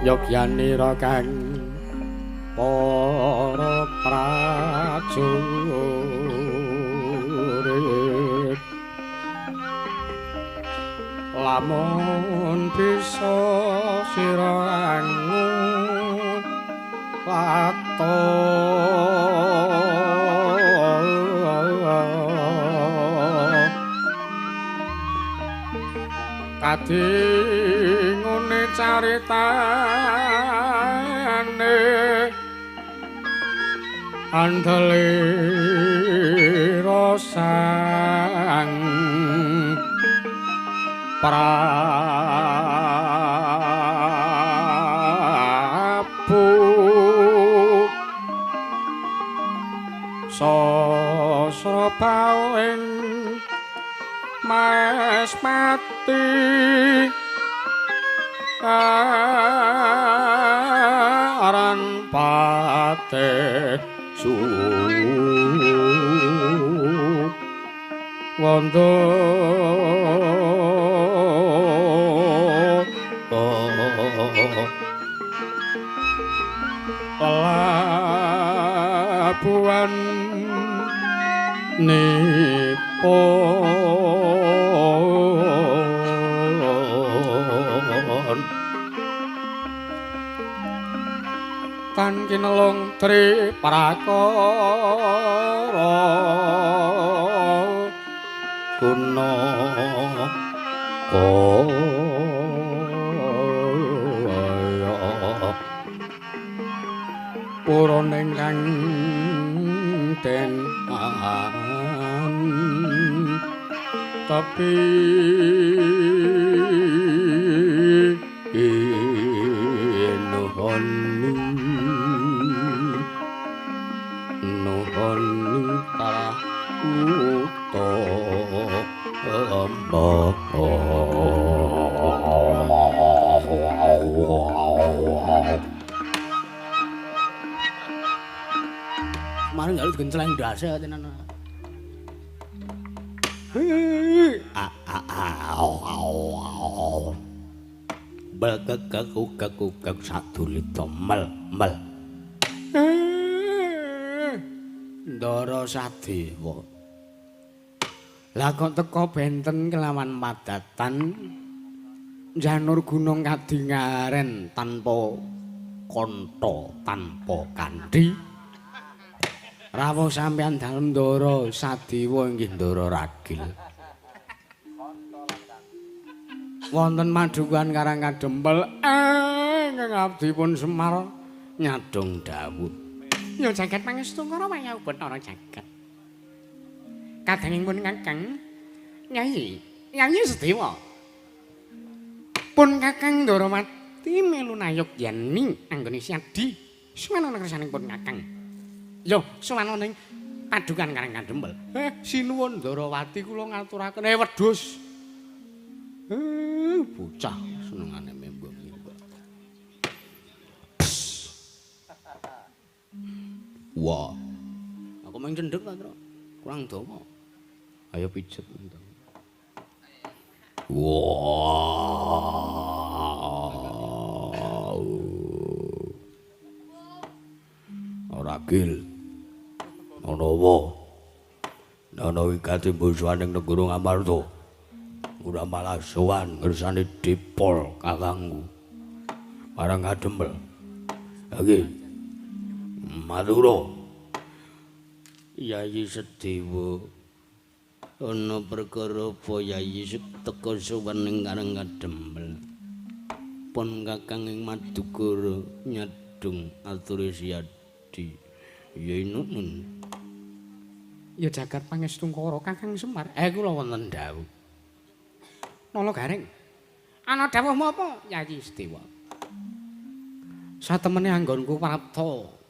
Yogyanira kang para prajurit lamun bisa sira angu wato kadi ngene caritane andale rosang Prabu Sasrabawen Maespati aran patih Wanda pelabuhan Nippon tan kinelung Tri Prakara guna purana ingkang den tapi nuhoni para Kemarin gak lu genceleng dasa tenan. Begegek sadulita mel. Ndara Sadewa. Lah kok teka benten kelawan padatan janur gunung kadingaren tanpa kanta tanpa kanthi. Rawuh sampeyan dalem Ndara Sadewa inggih Ndara Ragil. Wonten madukan Karang Kadempel ingkang abdipun Semar nyadong dawuh. Ya jagat pangestu karo wayah Bathara jagat. Kadangipun Kakang Nyai Sadewa. Pun Kakang Ndarawati melu nayog yani anggone Siadi. Suwanana kersanipun Kakang. Yo suwana ning padukan Karang Kadempel. Sinuwun Ndarawati kula ngaturaken wedhus. Bocah senengane membong-membong. Wah. Aku mung cendhek ta, Tru. Kurang dawa. Ayo pijet. Wow. Ragil. Nanawa. Nana wigati buswaning negara Ngamarta. Ora malah sowan ngersane Dipol kakangku. Karang Kadempel. Lagi. Madura. Yayi Sadewa. Ana perkara apa Yayi teka sowan ning Karang Kadempel. Pun kakang ing Madukara nyadung ature Siadi. Ya Nun. Ya jagat pangestungkara Kakang Semar. Kula wonten dawuh. Nala Garing. Ana dawuhmu apa, Yayi Sedewa? Satemene anggonku prapta.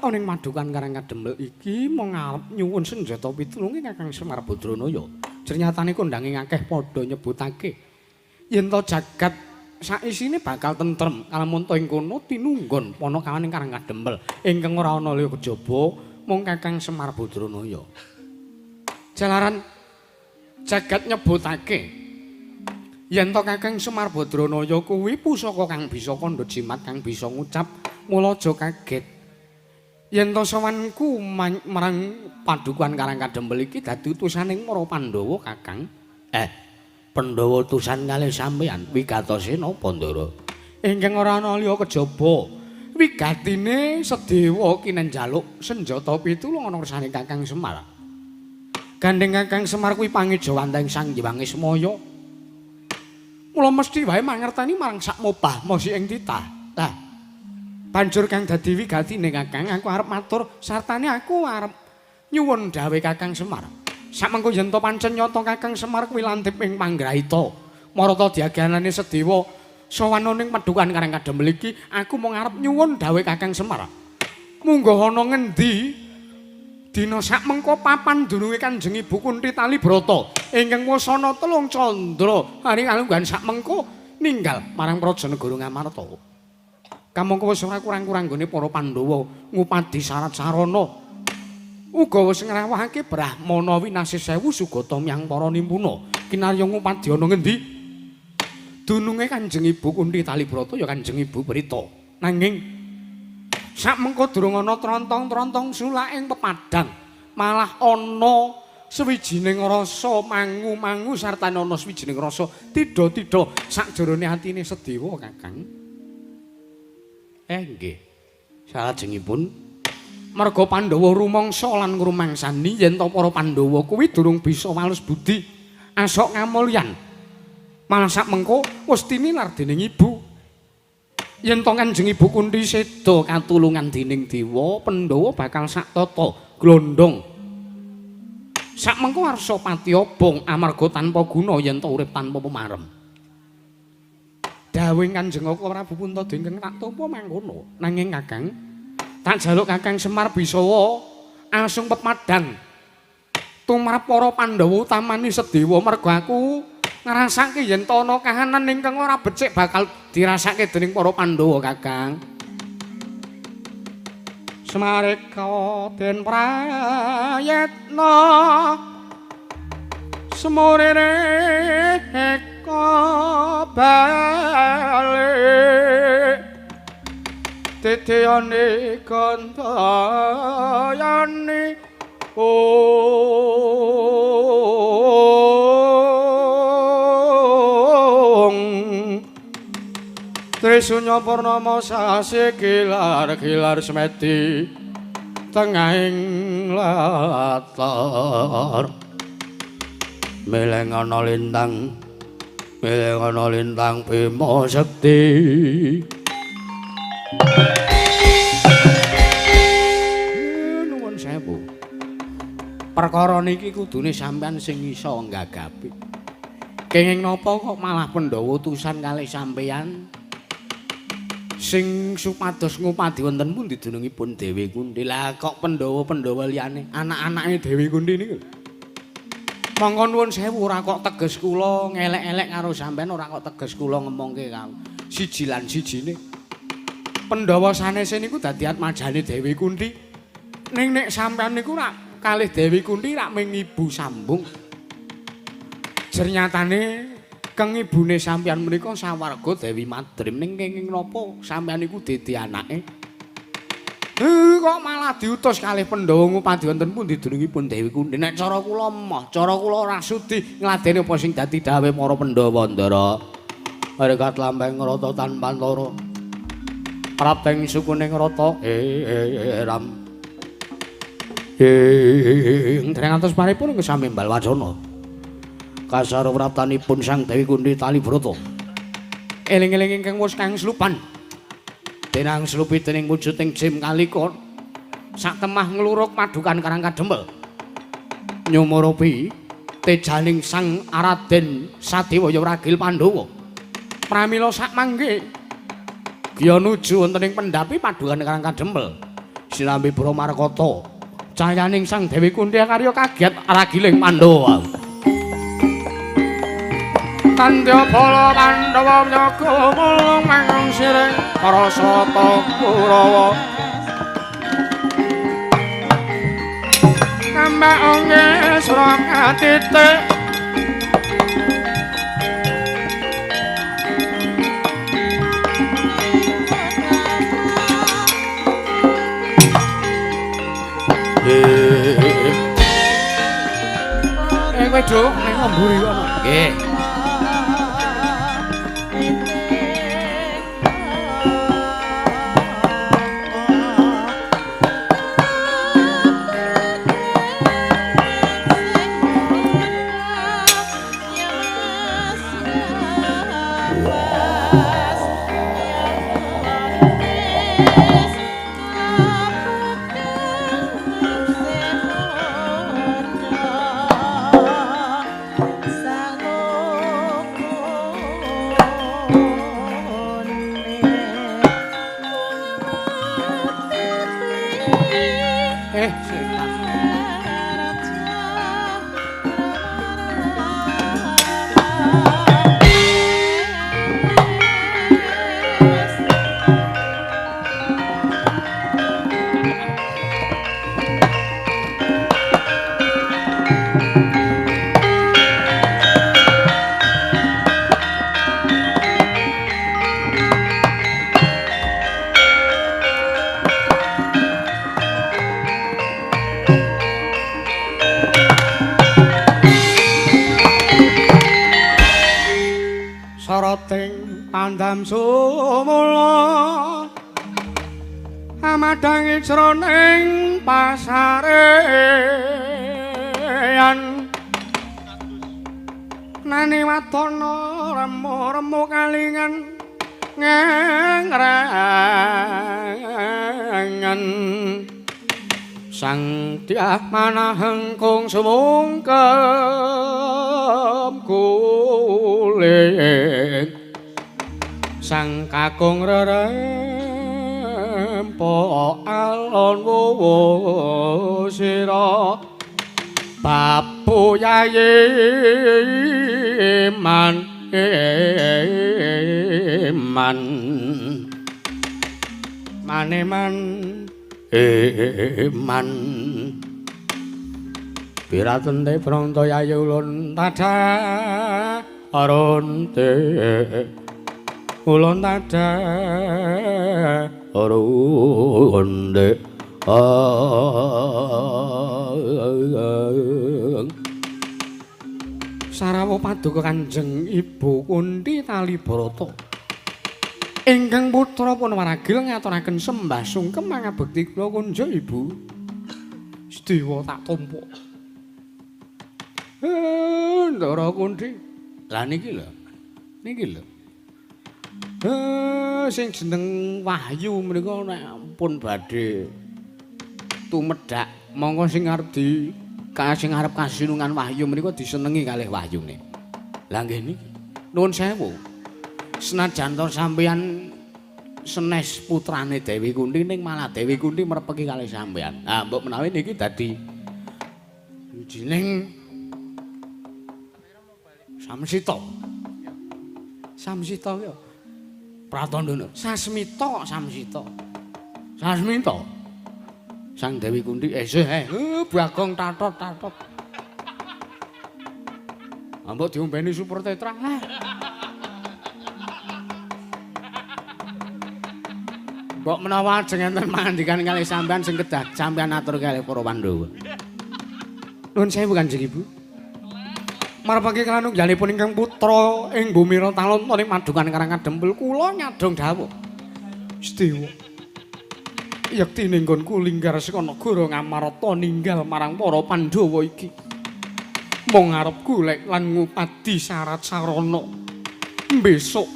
Ning Madukan Karang Kadempel iki mung arep nyuwun senjata pitulunge Kakang Semar Badranaya. Ternyatane kondange akeh padha nyebutake yen to jagat saisine bakal tentrem kalamun to ing kono tinunggon Panakawaning Karang Kadempel ingkang ora ana liya kejaba mung Kakang Semar Badranaya. Jalaran jagat nyebutake yen to Kakang Semar Badranaya kuwi pusaka kang bisa kandha jimat kang bisa ngucap mula aja kaget. Yen to sawanku marang Padukuhan Karang Kadempel iki dadi utusaning para Pandhawa Kakang. Pandhawa utusan kalih sampeyan Wigatasena Pandhara. Ingkang ora ana liya kejaba wigatine Sedewa kinenjaluk senjata pitulung ana ngersane Kakang Semar. Gandeng Kakang Semar kuwi pangijawanting Sang Hyang Ismaya. Mula mesti wae mangerteni marang sak mobah mosi ing titah. Lah banjur kang dadi wigatine Kakang aku arep matur sartane aku arep nyuwun dawuh Kakang Semar. Samengko yen to pancen nyata Kakang Semar kuwi lantip ing panggraita marata diaganane Sedewa sowan ning Padukan Karang Kadempel iki aku mung arep nyuwun dawuh Kakang Semar. Munggo ana ngendi dina sakmengko papan dununge Kanjeng Ibu Kunthi Talibrata ingkang wasana 3 candra hari kalunggan sakmengko ninggal marang Prajanegara Ngamarta. Kamangka wis ora kurang-kurang nggone para Pandhawa ngupadi sarat sarana. Uga wis ngrawuhake Brahmana winasih 1000 sugata miyang para nimpuna. Kinarya ngupadi ana ngendi? Dununge Kanjeng Ibu Kunthi Talibrata ya Kanjeng Ibu Prita. Nanging sakmengko durung ana trontong-trontong sulaing pepadang, malah ana sawijining rasa mangu-mangu sarta ana sawijining rasa tidha-tidha sakjroning atine Sedewa Kakang. Nggih. Salajengipun merga Pandhawa rumangsa lan ngrumangsani yen to para Pandhawa kuwi durung bisa walus budi asok ngamulyan. Malah sakmengko wis tinilar dening ibu. Yen to Kanjeng Ibu Kunthi seda katulungan dening dewa, Pandhawa bakal saktata glondhong. Sakmengko arsa pati obong amarga tanpa guna yen to urip tanpa pemarem. Dawuh Kanjeng Prabu Puntada ingkang tak tampa mangkono. Nanging Kakang, tak jaluk Kakang Semar bisa asung pepadang tumrap para Pandhawa utamane Sedewa merga aku ngrasake yen to ana kahanan ingkang ora becik bakal dirasake dening para Pandhawa Kakang. Semareka den prayetna semurene balik titiane kandhayane Trisunya Purnama sasi kilar-kilar semeti tengahing latar mileng ana lintang Bima Sekti. Nuwun sewu. Perkara niki kudune sampean sing iso nggagapi. Kenging napa kok malah Pandhawa utusan kalih sampean sing supados ngupadi wonten pundi dunungipun Dewi Kunthi. Lah kok Pandhawa liyane anak-anake Dewi Kunthi niku. Monggo nuwun sewu ora kok teges kula ngelek-elek karo sampean, ora kok teges kula ngomongke karo siji lan sijine. Pandhawa sanese niku dadi atmajane Dewi Kunthi. Ning nek sampean niku rak kalih Dewi Kunthi rak ming ibu sambung. Ternyatane keng ibune sampean menika sawarga Dewi Madrim ning kenging napa sampean niku dadi anake. Kok malah diutus kalih Pandhawa ngupadi wonten pundi dunungipun Dewi Kunthi. Nek cara kula moh, cara kula ora sudi ngladeni apa sing dadi dawuhe para Pandhawa ndara. Harekat lambeng rata tanpa antara. Prapteng sukuning rata ram. Dereng antos paripun kesami mbal wacana. Kasarwratanipun Sang Dewi Kunthi Talibrata. Eling-eling ingkang wus kang slupan. Denang slupi dening wujuding jim kalikon sak temah ngluruk Padukan Karangkadempel. Nyumurupi tejaning Sang Araden Sadewaya Ragil Pandhawa. Pramila sak mangke giya nuju wonten ing pendhapi Padukan Karangkadempel. Sinambi Bramarkata cayaning Sang Dewi Kunthi karya kaget ragiling Pandhawa. Tandya bala Pandhawa nyaga mulung mangung sirih Parasata Kurawa. Kambak onge sura katitik kowe Duk ning mburi kono. Nggih. Pandam sumula amadangi jroning pasarean nani watana remu-remu kalingan ngengrengan sang Dyah Manahengkung sumungkem kulit sang kakung rerempo alon wuwu sira bapu yayi man maneman man piratente pronto yayu ulun tada aronte ulun tada aronte Sarawa paduka Kanjeng Ibu Kunthi Talibrata ingkang putra pun waragil ngaturaken sembah sungkem mangabekti kula kunjuk Ibu Sedewa tak tampa Ndara Kunthi lah niki lho sing jeneng Wahyu menika nek ampun badhe tumedhak monggo sing arep sing arep kasinungan Wahyu menika disenengi kalih wahyune. Lah nggih niki nuwun sewu. Senajan to sampeyan senes putrane Dewi Kunthi ning malah Dewi Kunthi mrepeki kalih sampeyan. Nah, mbok menawi niki dadi wijining Samsita. Samsita ya. Pratandana. Sasmita Samsita. Sasmita. Sang Dewi Kunthi Bagong tatot. Ambok diombeni Super Tetra. Mbok menawa ajeng enten mangandikan kalih sampean sing kedah sampean atur kalih para Pandhawa. Nuwun sewu Kanjeng Ibu. Marepake kanunggalipun ingkang putra ing bumi Talanta ing Padukan Karangkadempel kula nyadong dawuh. Sedewa. Yekti ning nggonku linggar saka negara Ngamarta ninggal marang para Pandhawa iki. Mung arep golek lan ngupadi syarat sarana. Besok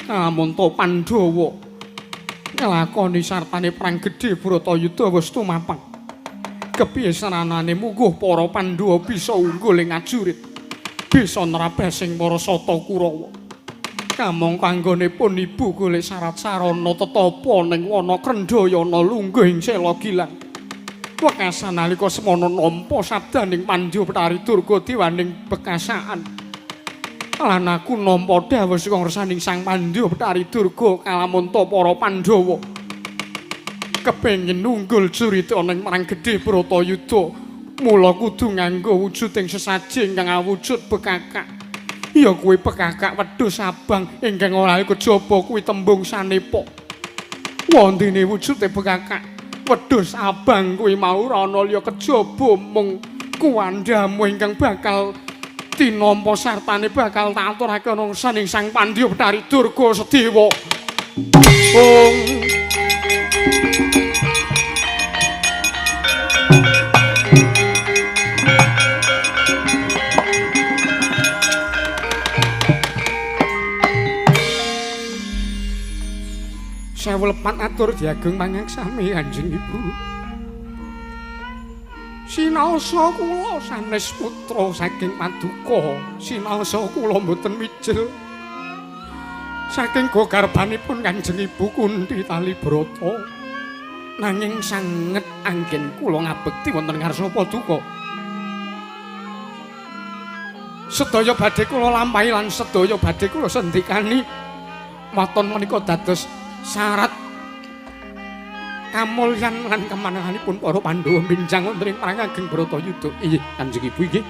kamunta Pandhawa nglakoni sartane perang gedhe Bratayuda wis tumapang. Kepiye saranane mungguh para Pandhawa bisa unggul ing ajurit. Bisa nrabasing para Sata Kurawa. Kamangka anggonipun ibu golek syarat sarana tetapa ning wana Krendhayana lungguh ing Sela Gilang. Wekasan nalika semana nampa sabdaning Pandhawa Betari Durga dewaning bekasaan. Lan aku nampa dawuh saka ngarsaning Sang Pandhawa Betari Durga kalamunta para Pandhawa kepengin nunggul jurita ning marang gedhe Bratayuda. Mula kudu nganggo wujuding sesaji ingkang awujud bekakak. Ya kuwi bekakak wedhus abang ingkang ora kejaba kuwi tembung sanepa. Wontene wujude bekakak wedhus abang kuwi mau ana liya kejaba mung kuwandamu ingkang bakal tinampa sartane bakal tak aturake ana saning Sang Pandhawa Betari Durga Sedewa. Sewu lepat atur diageng pangaksami Kanjeng Ibu. Sinaosa kula sanes putra saking Paduka. Sinaosa kula mboten mijil. Saking gogarbanipun Kanjeng Ibu Kunthi Talibrata. Nanging sanget anggen kula ngabekti wonten ngarsa Paduka. Sedaya badhe kula lampahi lan sedaya badhe kula sendikani. Waton menika dados syarat kamulyan lan kemananganipun para Pandhawa binjang wonten ing perang ageng Bratayuda. Inggih, Kanjeng Ibu inggih.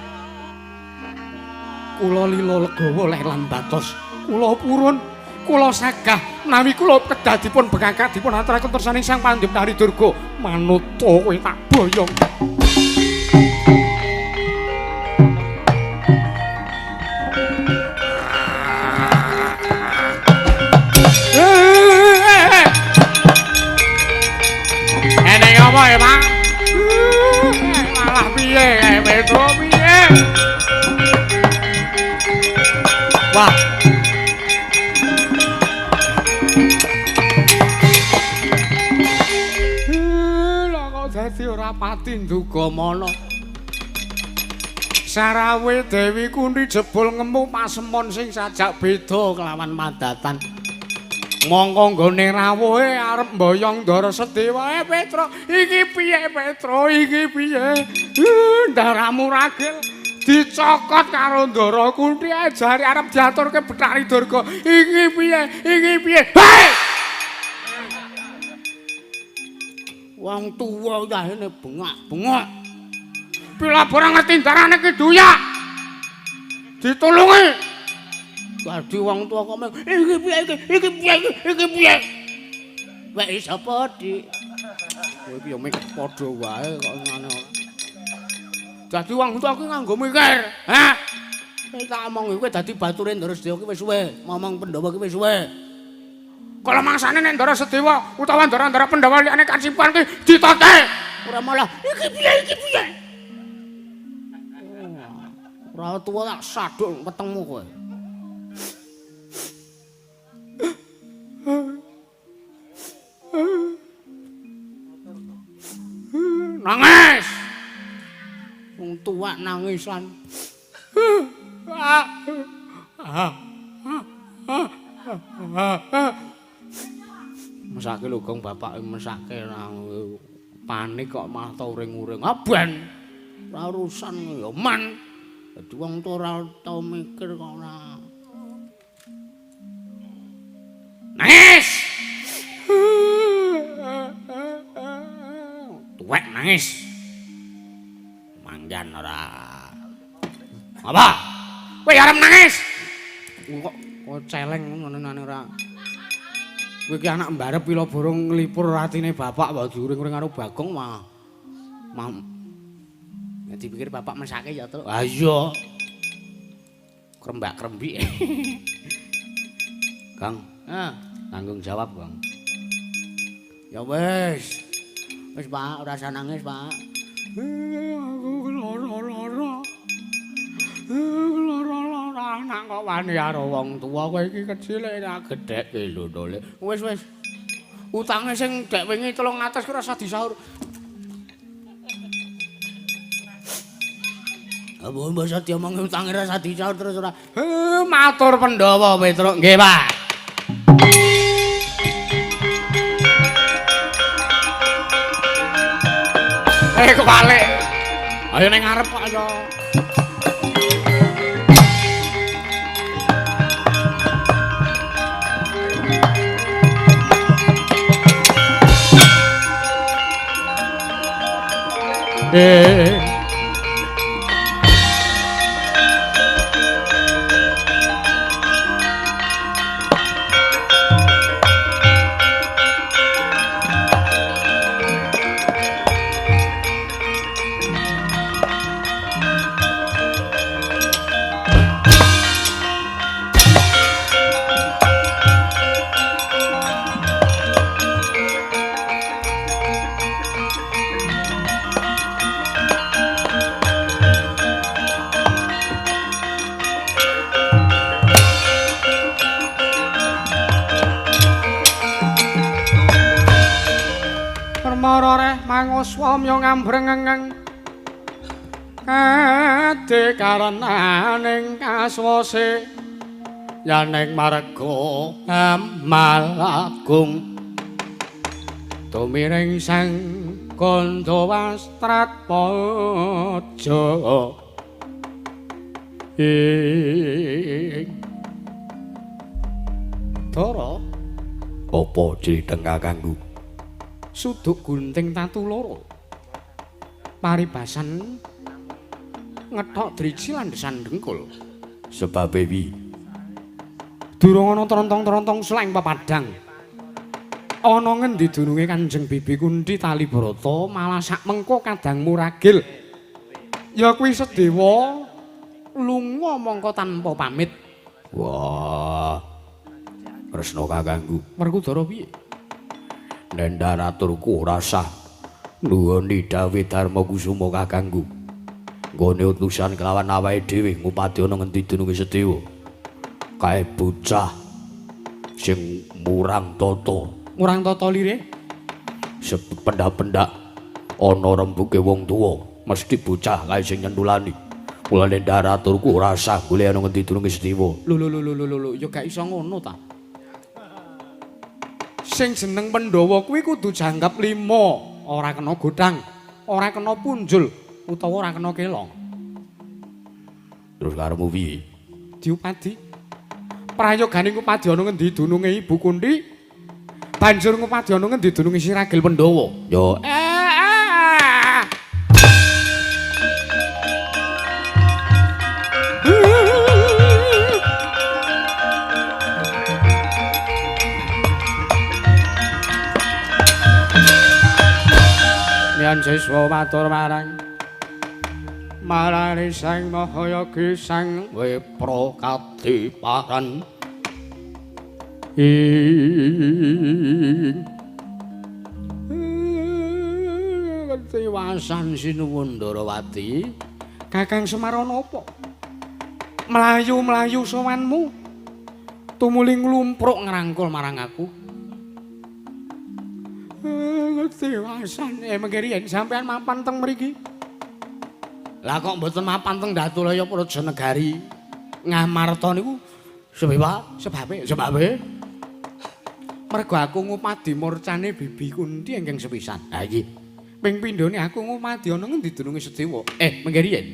Kula lila legawa leh lan batos. Kula purun, kula sagah menawi kula kedadipun bekakak dipun aturaken tersaning Sang Pandhawa Betari Durga. Manuta kowe tak boyong. Apa ya, Pak? Malah piye kae Petro piye? Wah. Lah kok dadi ora pati ndugamana. Sarawe Dewi Kunthi jebul ngemu pasemon sing sajak beda kelawan madatan. Mongko nggone rawuhe arep mboyong Ndara Sedewa. Petro, iki piye Petro? Iki piye? Ndaramu ragil dicokot karo Ndara Kunthi jare arep diaturke Betari Durga. Iki piye? Iki piye? Hei! Wong tuwa yahene bengak-bengok. Pila ora ngerti ndarane ki duyak. Ditulungi. Dadi wong tuwa kok iki piye iki piye Wek sapa Dik? Kowe iki yo mek padha wae kok ngene. Dadi wong tuwa ki nganggo mikir, ha? Tak omong kowe dadi bature Ndara Sedewa ki wis suwe, momong Pandhawa ki wis suwe. Kala mangsane nek Ndara Sedewa utawa Ndara Pandhawa liyane kasipan ki ditote. Ora malah iki piye? Ora tuwa tak saduk wetengmu kowe. Nangis. Wong tuwa nangisan. Mesake lho Gong bapake mesake nang panik kok malah tau uring-uring. Ben. Ora urusan ya man. Dadi wong tuwa ora tau mikir kok ora. Nangis. Tuwek nangis. Manggan ora. Apa? Kowe arep nangis? Kok celeng ngono ora. Kowe iki anak mbarep pila borong nglipur atine bapak wae diuring-uring karo Bagong mah. Nek dipikir bapak mesake ya terus. Ha iya. Krembak-krembik. Kang, tanggung jawab, Bang. Ya wis. Wis, Pak, ora usah nangis, Pak. Aku lara-lara. Lara-lara anak kok wani karo wong tuwa kowe iki kecil nek gedhekke lho, Dole. Wis. Utange sing dek wingi 300 ki rasa disaur. Apa mbasa diomongi utange rasa disaur terus ora. Matur Pandhawa Petruk. Nggih, Pak. Kebalik. Ayo ning ngarep kok ayo. Swamya ngambrengeng kate karenaning kaswase yaning marga amalagung tumiring sang Kandawastrat Paja Dara apa criteng kakangku suduk gunting tatu loro paribasan ngethok driji lan desan dengkul sebab wi durung ana trontong-trontong sleng papadang ana ngendi dununge Kanjeng Bibi Kunthi Talibrata malah sak mengko kadang muragil ya kuwi Sedewa lunga mongko tanpa pamit. Wah Kresna kakangku Werkudara piye Nendaraturku rasah nuwuni dawuh Darma Kusuma kakangku. Nggone utusan kelawan awake dhewe ngupati ana ngendi dununge Sedewa. Kae bocah sing murang tata. Murang tata lire? Sependak-pendak ana rembuke wong tuwa, mesti bocah kae sing nyentulani. Mula nendaraturku rasah golek ana ngendi dununge Sedewa. Lho, ya gak iso ngono ta. Sing jeneng Pandhawa kuwi kudu janggap 5, ora kena godhang, ora kena punjul, utawa ora kena kelong. Terus karepmu piye? Diupadi. Prayogane ngupadi ana ngendi dununge Ibu Kunthi? Banjur ngupadi ana ngendi dununge Siragil Pandhawa? Yo siswa matur marang Sang Mahayogi Sang Wipra Kadiparan Ketiwasan sinuwun Ndarawati Kakang Semar ana apa? Mlayu-mlayu sowanmu tumuli nglumpruk ngrangkul marang aku. Ketiwasan mengki yen sampean mapan teng mriki. Lah kok mboten mapan teng Datulaya Prajanegari Ngamarta niku sebabe mergo aku ngupadi murcane Bibi Kunthi ingkang sepisan. Ha iki ping pindhone aku ngupadi ana ngendi dununge Sedewa. Mengki yen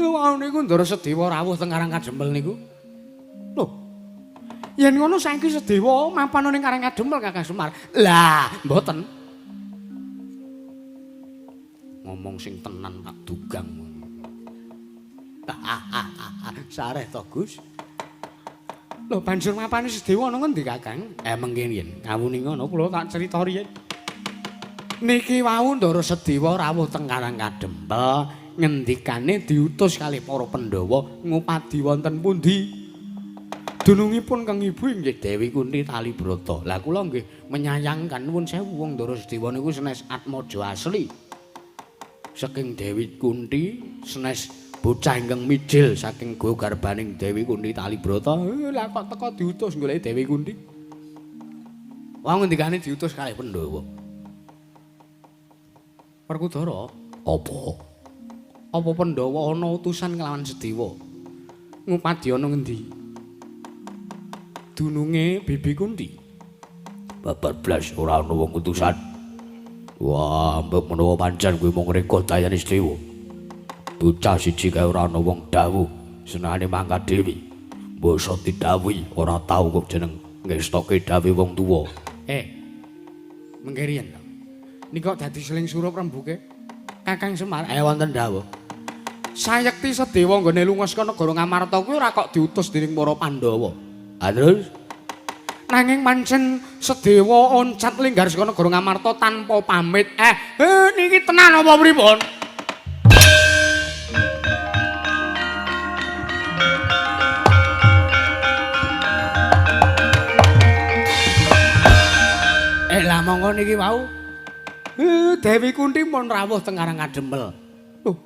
wau niku Ndara Sedewa rawuh teng Karang Kadempel niku. Loh, yen ngono saiki Sedewa mapan ning Karang Kadempel Kakang Semar. Lah, mboten. Ngomong sing tenan tak dugang. Sareh to, Gus. Lho, banjur mapane Sedewa ana ngendi, Kakang? Mengki yen ngawuni ngono kula tak crita riyen. Niki wau Ndara Sedewa rawuh teng Karang Kadempel ngendikane diutus kalih para Pandhawa ngupadi wonten pundi. Dunungipun kang Ibu inggih Dewi Kunthi Talibrata. Lah kula nggih menyayangkan nuwun sewu wong Ndara Sedewa niku sanes atmaja asli. Saking Dewi Kunthi sanes bocah ingkang mijil saking go garbaning Dewi Kunthi Talibrata. Lah kok teko diutus golek Dewi Kunthi. Wong ngendikane diutus kalih Pandhawa. Werkudara, apa? Apa Pandhawa ana utusan nglawan Sedewa? Ngupadi ana ngendi? Dununge Bibi Kunti. Babar blas ora ana wong utusan. Wah, mbok menawa pancen kuwi mung reka dayane Sedewa. Bocah siji kae ora ana wong dawuh senengane mangkat dewi. Basa didhawuhi ora tau kok jeneng ngestoke dawuh wong tuwa. Mengke riyen to. Nika dadi seling surup rembuke Kakang Semar. Wonten dawuh. Sayekti Sedewa nggone lunga saka negara Ngamarta kuwi ora kok diutus dening para Pandhawa. Terus Nanging pancen Sedewa oncat linggar saka negara Ngamarta tanpa pamit. Niki tenan apa pripun? Lah monggo niki wau. Dewi Kunti pun rawuh teng Karang Kadempel. Loh.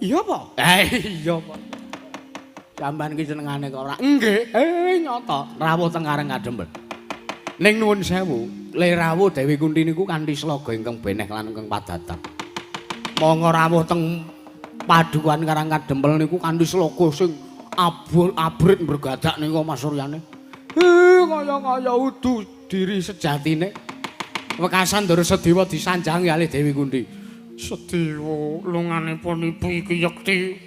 Iya apa? Iya apa. Sampeyan ki senengane kok ora. Nggih, nyata rawuh teng Karang Kadempel. Ning nuwun sewu, le rawuh Dewi Kunti niku kanthi sloga ingkang beneh lan ingkang padatan. Monggo rawuh teng padukan Karang Kadempel niku kanthi sloga sing abrit bergadak niku Mas Suryane. Kaya udu diri sejatine. Wekasan Ndara Sedewa disanjangi kalih Dewi Kunti. Sedewa lunganipun ibu iki yekti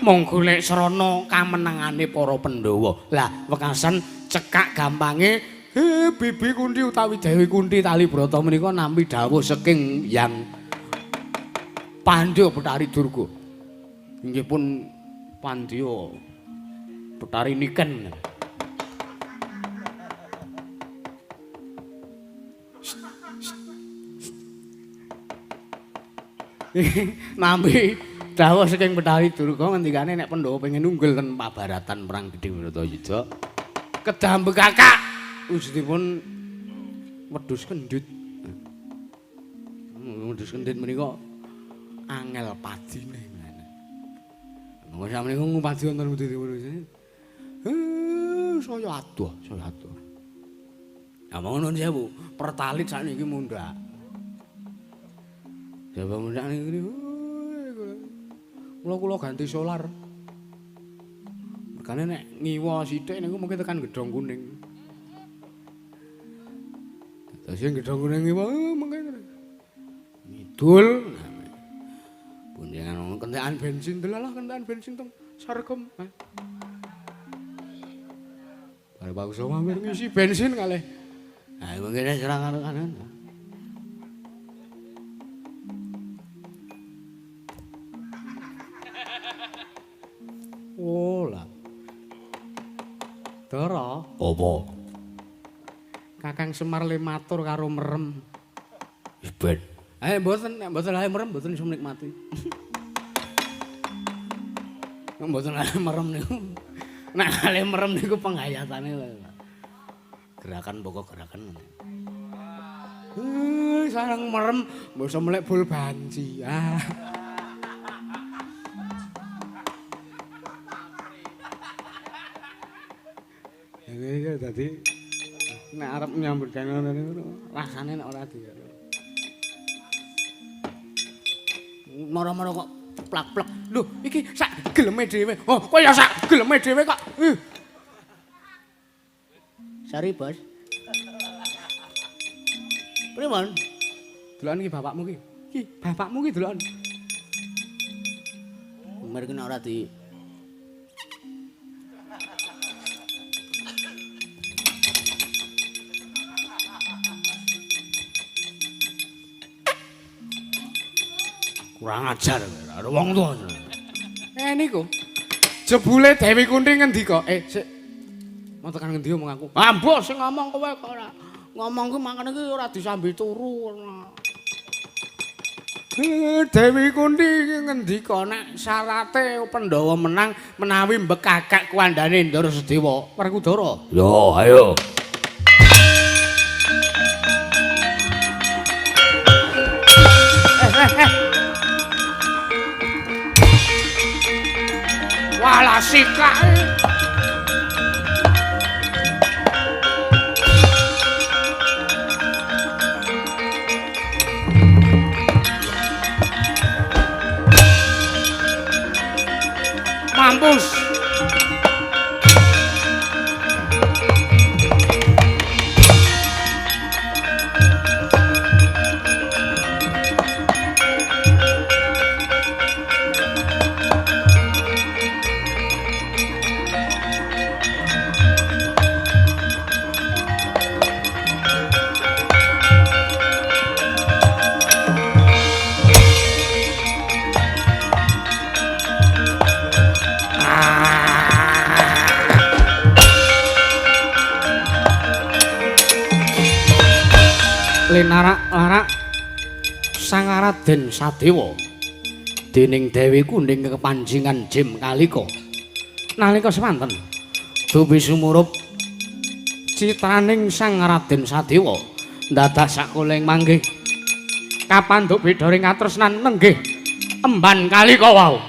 mung golek srana kamenengane para Pandhawa. Lah wekasan cekak gampange Bibi Kunti utawi Dewi Kunti Talibrata menika nampi dawuh saking Yang Pandya Betari Durga. Inggih pun Pandya Betari Niken. Nampi dawuh saking Betari Durga ngendikane nek Pandhawa pengen unggul ten pabaratan perang Gedhe Bharatayuda kedambe kakak wujudipun wedhus kendhit. Wedhus kendhit menika angel padine. Monggo sampeyan ngupadi wonten Gedhe Bharatayuda. Saya adoh, saya adoh. Ya monggo nuwun sewu, pertalit sakniki mundhak. Jawa mundak niku kula ganti solar. Mergane nek ngiwa sithik niku mungkin tekan Gedhong Kuning. Terus sing Gedhong Kuning ngiwa mengke ngidul. Bunjengan ngono kentekan bensin delalah kentekan bensin teng Sarkem. Bare bagus mampir ngisi bensin kalih. Ha mengke serang kanan. Oh lah. Dara. apa? Kakang Semar le matur karo merem. Wis ben. Mboten merem mboten iso nikmati. Mboten merem niku. Nek ale merem niku penghayatane lho. Gerakan pokok gerakan. Sareng merem mbok iso melek bol banci. Iki dadi nek arep nyambut gawe ngono niku rasane nek ora di. Mara-mara kok plak-plak. Lho, iki sak geleme dhewe. Oh, kok ya sak geleme dhewe kok. Sari, Bos. Pripun? Deloken iki bapakmu ki. Ki bapakmu ki deloken. Mereka nek ora di kurang ajar karo wong tuwa. Niku jebule Dewi Kunti ngendika, sik. Mau tekan ngendi omong aku? Mbok sing ngomong kowe kok ora. Ngomong ku mangkene iki ora disambi turu. Dewi Kunti ngendika nek syarate Pandhawa menang menawi mbekakak kuwandane Ndara Sedewa. Werkudara. Yo, ayo. Walah sikake. mampus. Linarak-larak Sang Raden Sadewa dening Dewi Kuning kepanjingan Jim Kalika nalika semanten dubi sumurup citraning Sang Raden Sadewa dadak sakuling manggih kapandhuk beda ring katresnan nenggih emban Kalika wau.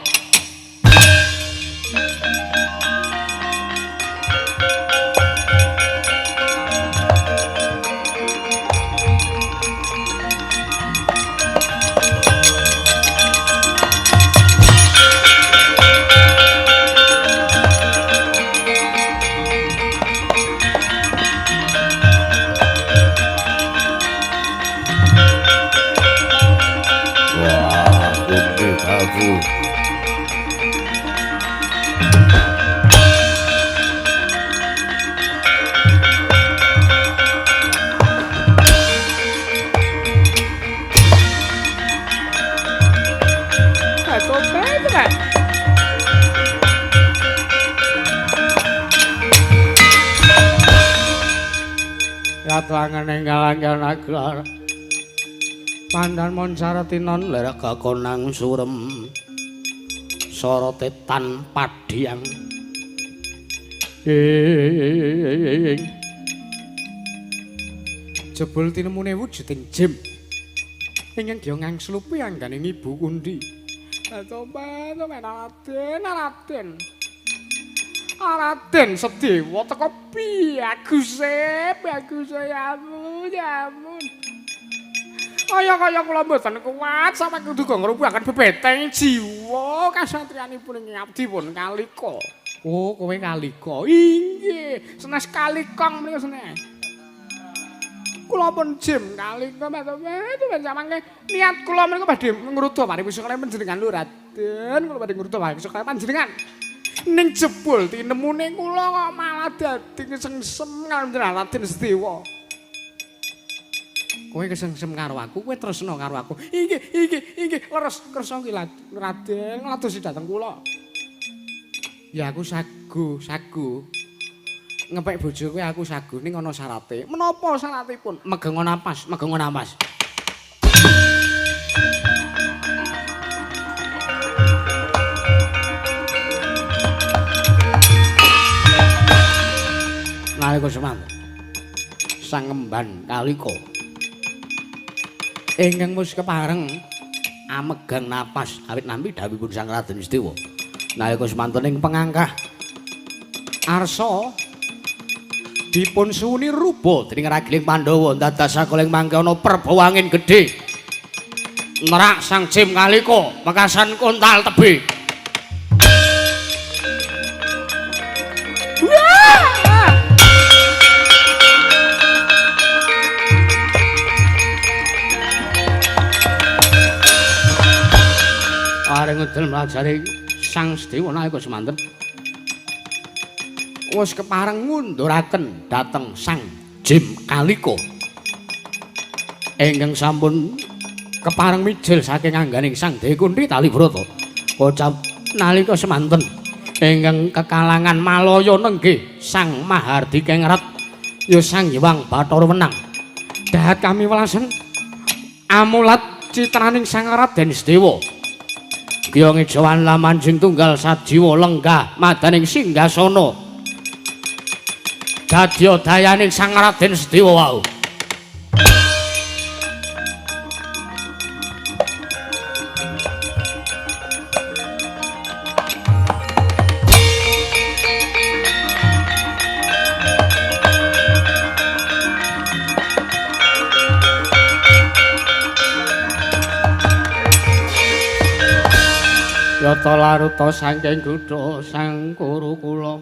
Yatwangan enggalan nagar pandan mon saratinon lerek kakonang surem sorote tanpa diang jebul tinemune wujuding Jim ingkang dia ngangslupi angganing Ibu Kundi. Coba Raden Sedewa teko piye Agus ya ampun. Kaya kula mboten kuat sampe kudu ngrupaken bebeteng jiwa kasatriyanipun ing abdi pun Kalika. Oh, kowe Kalika. Inggih, senes Kalikong menika senes. Kula pun Jim Kalika mboten samangke niat kula menika badhe ngruda pariwisata panjenengan lho Raden. Kula badhe ngruda pariwisata panjenengan. Ning jebul tinemune kula kok malah dadi kesengsem kaliyan Raden Sedewa. Kowe kesengsem karo aku, kowe tresna karo aku. Inggih, leres kersa ki Raden, ngadosi dhateng kula. Ya aku sagu. Ngepek bojo kowe aku sagu ning ana syarate. Menapa syaratipun? Megengon napas. Nalika semanten Sang Emban Kalika ingkang wis kepareng amegang napas awit nampi dawuhipun Sang Raden Sedewa nalika semanten ing pengangkah arsa dipun suwuni ruba dening ragiling Pandhawa dados sakuling mangke ana perbawangin gedhe nerak Sang Jim Kalika mekasan kontal tebe. Areng ngedel mlajari Sang Sedewa nalika semanten wis kepareng ngunduraken dhateng Sang Jim Kalika ingkang sampun kepareng mijil saking angganing Sang Dewi Kunthi Talibrata kocap nalika semanten ingkang kekalangan Malaya nenggih Sang Mahardi Kengrat ya Sang Hyang Bathara Wenang dahat kami welasan amulat citraning Sang Raden Sedewa Kyong Jawan Lamanjing tunggal sajiwa lenggah madaning singgasana dadya dayaning Sang Raden Sedewa wau. Ya Jata laruta saking kutha sang kuru kula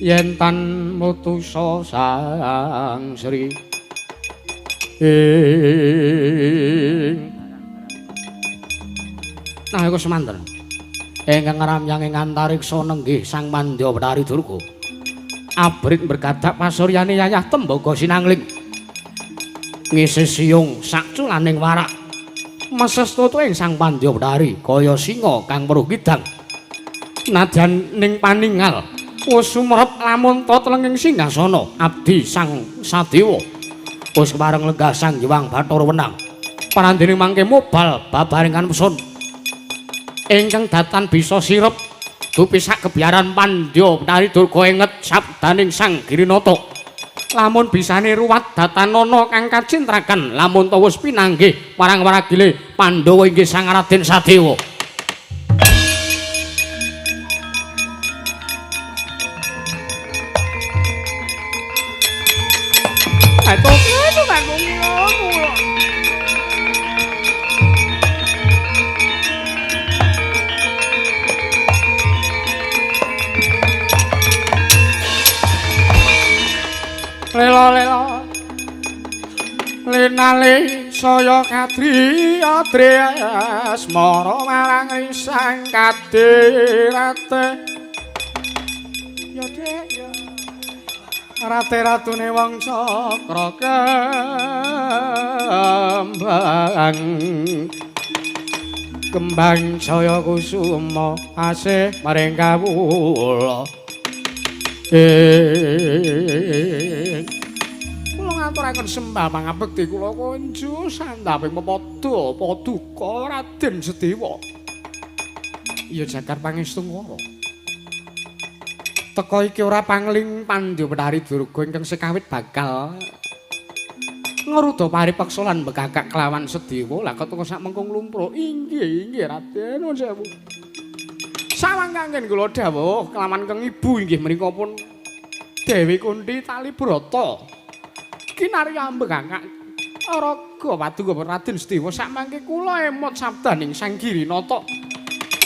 yen tan mutusa sang Sri nah iku semanten ingkang ramyang ing antariksa nenggih sang Mandya Betari Durga abrit bergadak pasuryane yayah tembaga sinangling ngisi siung sakculaning warak mesestutu ing sang Mandya Betari kaya singa kang weruh kidang nadyan ning paningal wis sumrep lamun tetlenging singgasana abdi sang Sadewa wis bareng lenggah sang Hyang Bathara Wenang parandene mangke mobal babarengan pesun ingkang datan bisa sirep dupisak kebiaran Mandya Betari Durga enget sabdaning sang Girinata lamun bisane ruwat datanana kang kacintrakan lamun ta wis pinanggih marang waragile Pandhawa inggih sang Raden Sadewa ato kene manggung kula Lela linali saya kadriya tresmara marang risang kadirate ya dek ya rate ratune wong sakra kembang saya kusuma asih maring kawula kula ngaturaken sembah pangabekti kula kunju sandhaping pepada paduka Raden Sedewa ya jagar pangestu ngoro teka iki ora pangling Pandya Betari Durga ingkang sekawit bakal ngruda paripeksa lan bekakak kelawan Sedewa lah kok sak mengko nglumpuk inggih Raden nuwun sewu sawang kanggen kula dawuh kelawan keng ibu inggih menika pun Dewi Kunti Talibrata kinarya mbekakak raga paduka Raden Sedewa sakmangke kula emot sabdaning Sang Girinata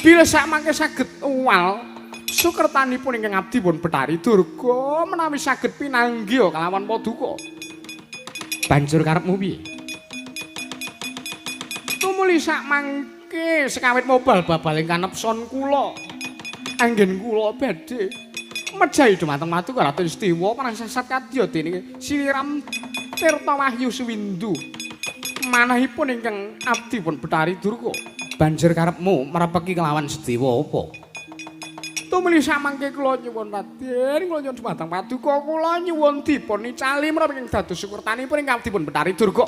bilih sakmangke saged uwal sukertanipun ingkang abdi pun Betari Durga menawi saged pinanggih kelawan paduka banjur karepmu piye tumuli sakmangke sekawit mobal babaling kanepson kula anggen kula badhe mejahi dhumateng paduka Raden Sedewa prasasat kadya dening Siliram Tirta Wahyu Suwindu manahipun ingkang abdi pun Betari Durga banjur karepmu marepeki kelawan Sedewa apa tumuli samangke kula nyuwun Raden kula nyuwun dhumateng paduka kula nyuwun dipun nicali menawi ing dados syukurtanipun ingkang abdi pun Betari Durga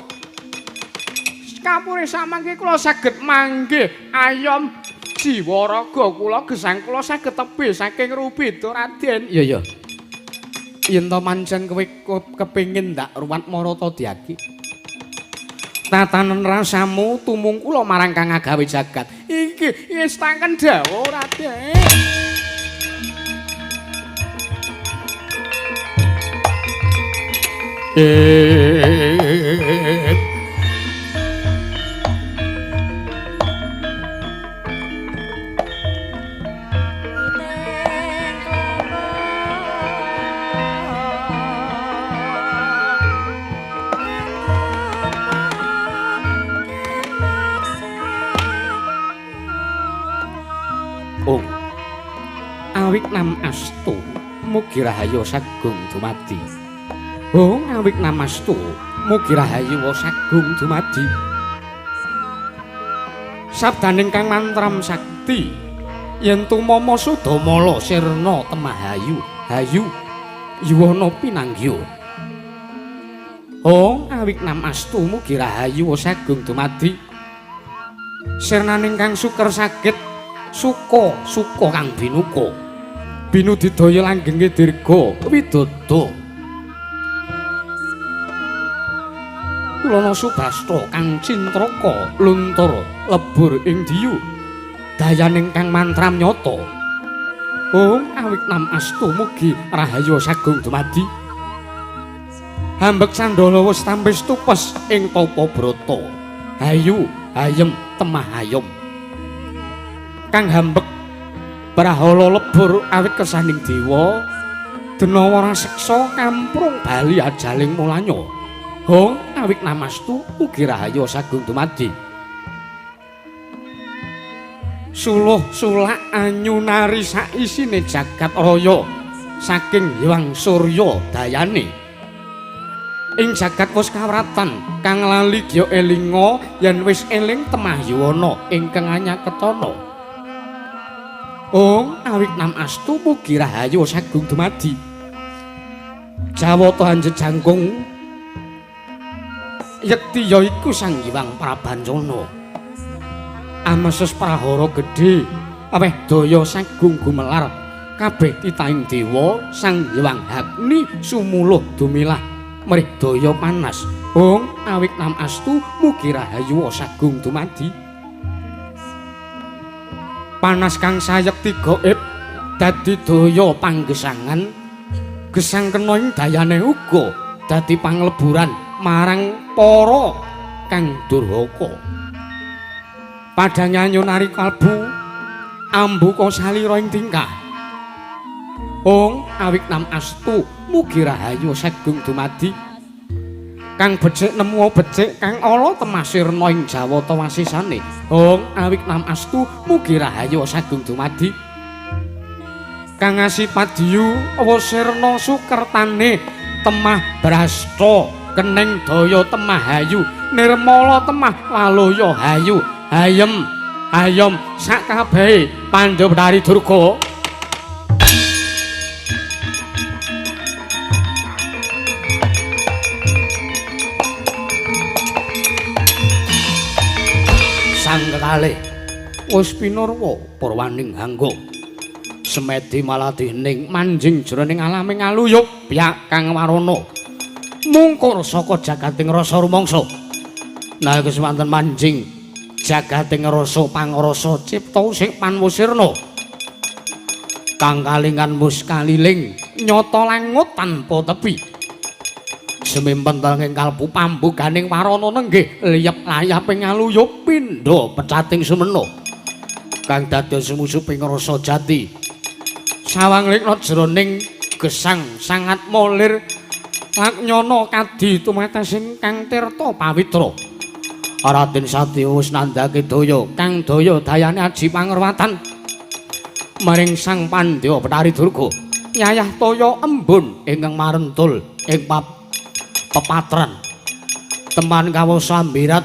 kapure samangke kula saged manggih ayom jiwa raga kula gesang kula saged tebih saking rubeda Raden iya iya yen to pancen kowe kepengin ndak ruwat marata diaki tatanen rasamu tumung kula marang kang agawe jagat iki wis tangken dawuh Raden Awik nam astu mugi rahayu sagung dumadi awik nam astu mugi rahayu sagung dumadi sabdaning kang mantram sakti yen tumama sudamala sirna temahayu hayu yuwana pinanggya awik nam astu mugi rahayu sagung dumadi sirnaning kang suker saged suka kang binuka binu didaya langgenge dirga widodo Kulana Subasta kang cintraka luntur lebur ing diyu dayaning kang mantram nyata awik nam astu mugi rahayu sagung dumadi hambek Sandala wis tampis tupes ing tapa brata hayu hayem temah ayem kang hambek prahala lebur awit kersaning dewa denawa raseksa kamprung bali ajaling mulanya hong awit namastu ugi rahayu sagung dumadi suluh sulak anyunari saisine jagat raya saking Hyang Surya dayane ing jagat wis kawratan kang lali gya elinga yen wis eling temah yuwana ingkang anyaketana Ong awit namastu mugi rahayu sagung dumadi Jawata Hanjejangkung yekti ya iku Sang Hyang Prabancana ameses prahara gedhe aweh daya sagung gumelar kabeh titahing dewa Sang Hyang Agni sumuluh dumilah mrih daya panas Ong awit namastu mugi rahayu sagung dumadi panas kang sayekti gaib dadi daya panggesangan gesang kena ing dayane uga dadi pangleburan marang para kang durhaka padha nyanyunari kalbu ambuka salira ing tingkah Ong awit namastu mugi rahayu sagung dumadi kang becik nemu becik kang ala temasirna ing Jawata wasisane Ong awit namastu mugi rahayu sagung dumadi kang asipadiyu wasirna sukertane temah brasta keneng daya temah hayu nirmala temah laloya hayu hayem ayom sakabehe Pandhawari Durga sang kekalih wis pinurwa purwaning hangga semedi maladening manjing jroning alaming aluyuk pihak kang warana mungkur saka jagating rasa rumangsa nah kesemanten manjing jagating rasa pangrasa cipta sing panwusirna kang kalingan mus kaliling nyata langut tanpa tepi semempentel ing kalbu pambuganing warana nenggih liyep layaping aluyuk pindha pecating semena kang dados musuping rasa jati sawang likna jroning gesang sangat molir laknyana kadi tumetesing kang tirta pawitra Raden Satya wis nandhake daya kang daya dayane aji pangrewatan maring Sang Pandhawari Durga nyayah toya embun ingkang marentul ing pepatran teman kawo sambirat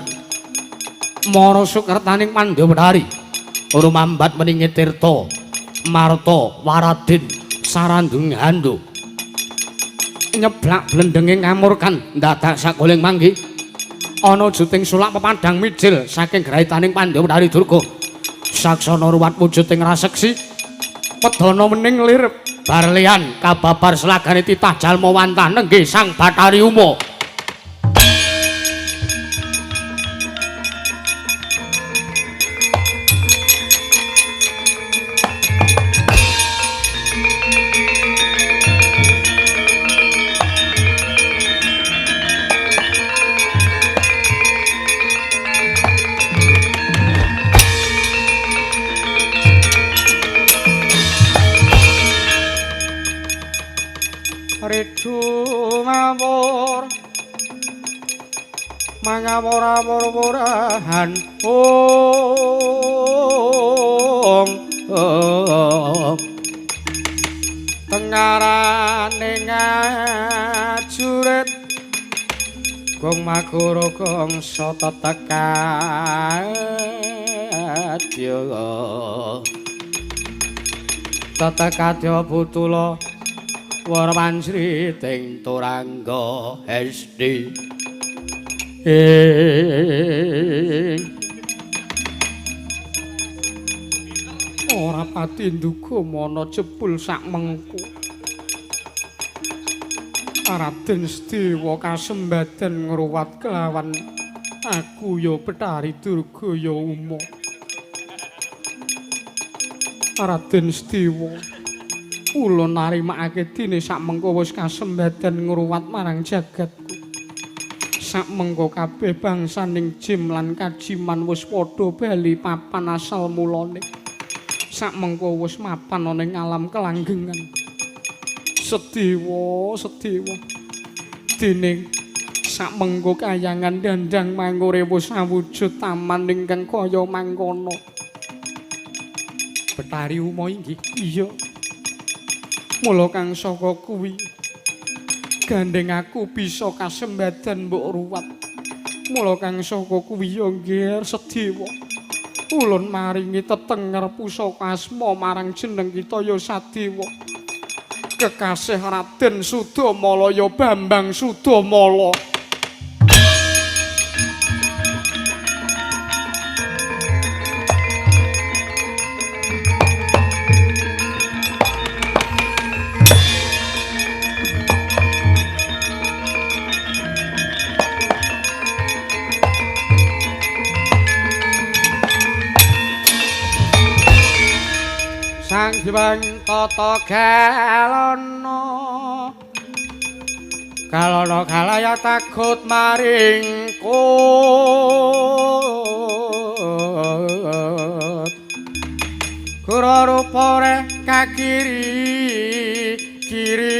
mara sukertaning Pandhawari rumambat meningi tirta marta waradin sarandung handhu nyeblak blendenging kamurkan dadak sakuling manggi ana juting sulak pepadang mijil saking grahitaning Pandhawari Durga saksana ruwat wujuding raseksi wedana mening lir barlian kababar selagane titah jalma wantah nenggih Sang Bathari Uma ngawur mangawur-awur-awurahan tengarane ngajurit gong magara gangsa tetekadya tetekadya putula Warman Sri ting turangga hesti ora pati nduga mana jebul sak mengku Raden Sedewa kasembadan ngruwat kelawan aku ya Bathari Durga ya Uma Raden Sedewa Kula narimakake dene sakmengko wis kasembadan ngruwat marang jagatku. Sakmengko kabeh bangsaning jim lan kajiman wis padha bali papan asal mulane. sak mengko wis mapan ana ing alam kelanggengan. Sedewa dene sak mengko kayangan dandang mangure wis awujud taman ingkang kaya mangkono. Betari Uma inggih. Iya. Mula kang saka kuwi gandeng aku bisa kasembadan mbok ruwat. Mula kang saka kuwi ya nggih Sedewa. Ulun maringi tetenger pusaka asma marang jeneng kita ya Sadewa. Kekasih Raden Sudamala ya Bambang Sudamala. Sang Hyang Tata Galana galaya takut maring kut Kura rupane kakiri kiri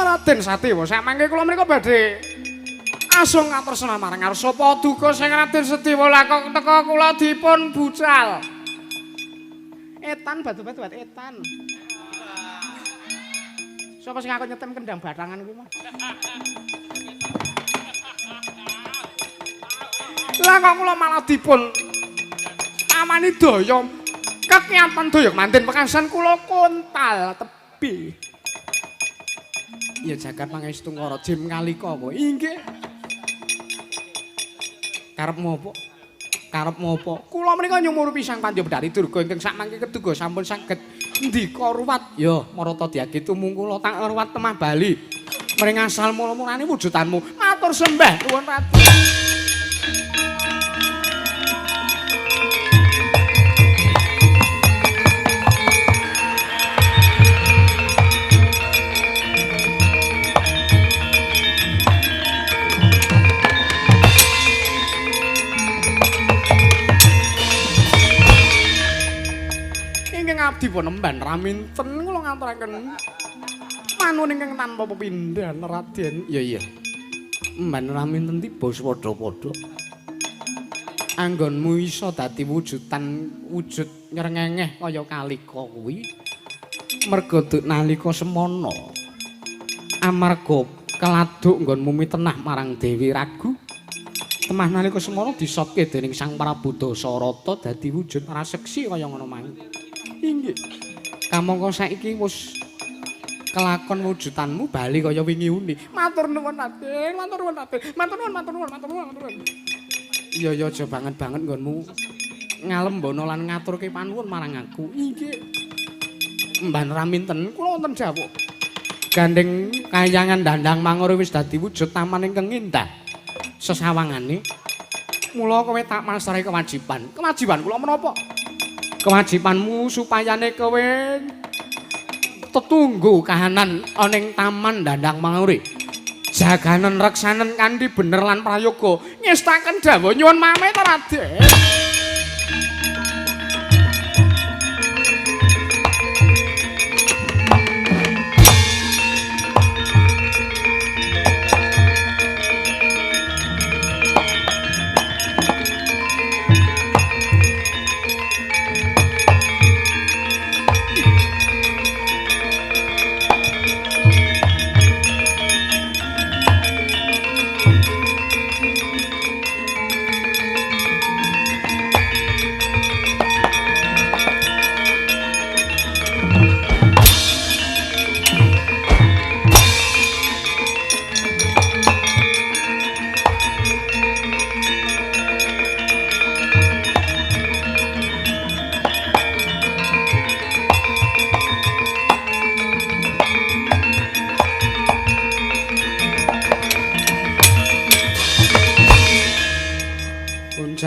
Raden Sadewa samangke kula mriku badhe asung ngaturna marang ngarsa paduka sing Raden Sadewa lakon teka kula dipun bucal. Etan batu-batu etan. Sapa sing aku nyetem kendang batangan kuwi mah. Lah kok kula malah dipun amani daya kekiatan daya manten pekasan kula kontal tebi. Ya jagat pangestu ngara jem ngalika kowe. Inggih. Karepmu apa? Karepmu apa? Kula menika nyumur pisang Pandya Bedari Durga ingkang sakmangke keduga sampun saged ndika ruwat. Ya, marata diagi tumung kula tak ruwat temah Bali. Mring asal mula-mulane wujudanmu. Matur sembah nuwun Raden. Abdi Panembahan Raminten kula ngaturaken manun ingkang tanpa pepindhan Raden. Iya. Mban Raminten tiba padha-padha. Anggonmu iso dadi wujud nyrengengeh kaya kalika kuwi. Merga nalika semana amarga keladuk nggonmu mitenah marang Dewi Ragu. Temah nalika semana disotke dening Sang Prabu Dasarata dadi wujud raseksi kaya ngono mangke. Inggih. Kamangka saiki wis kelakon wujudanmu bali kaya wingi uni. Matur nuwun Raden, matur nuwun Raden. Matur nuwun. Iya aja banget-banget nggonmu ngalembono lan ngaturke panuwun marang aku. Inggih. Mban Raminten kula wonten dawuh. Gandeng kayangan dandang mangure wis dadi wujud taman ingkang indah. Sesawangane mula kowe tak masrahi kewajiban. Kewajiban kula menapa? Kewajibanmu supayane kowe tetunggu kahanan ana ing taman dandang mangure. Jaganen reksanen kanthi bener lan prayoga. Ngestaken dawuh nyuwun pamit Raden.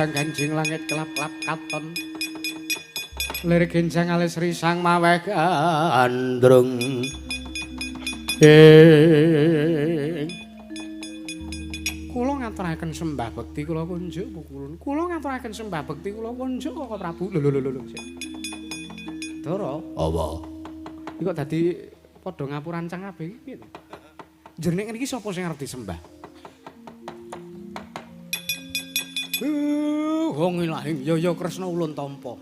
Ganjing langit kelap-kelap katon Lirik genjang alis risang maweh gandrung kula ngaturaken sembah bekti kula kunjuk pukulun. Kula ngaturaken sembah bekti kula kunjuk kok Prabu. Lho. Dara. Apa? Iki kok dadi padha ngapurancang kabeh iki piye to? Jeneng niki sapa sing arep disembah? Wong ilahing ya Kresna Ulun Tampa.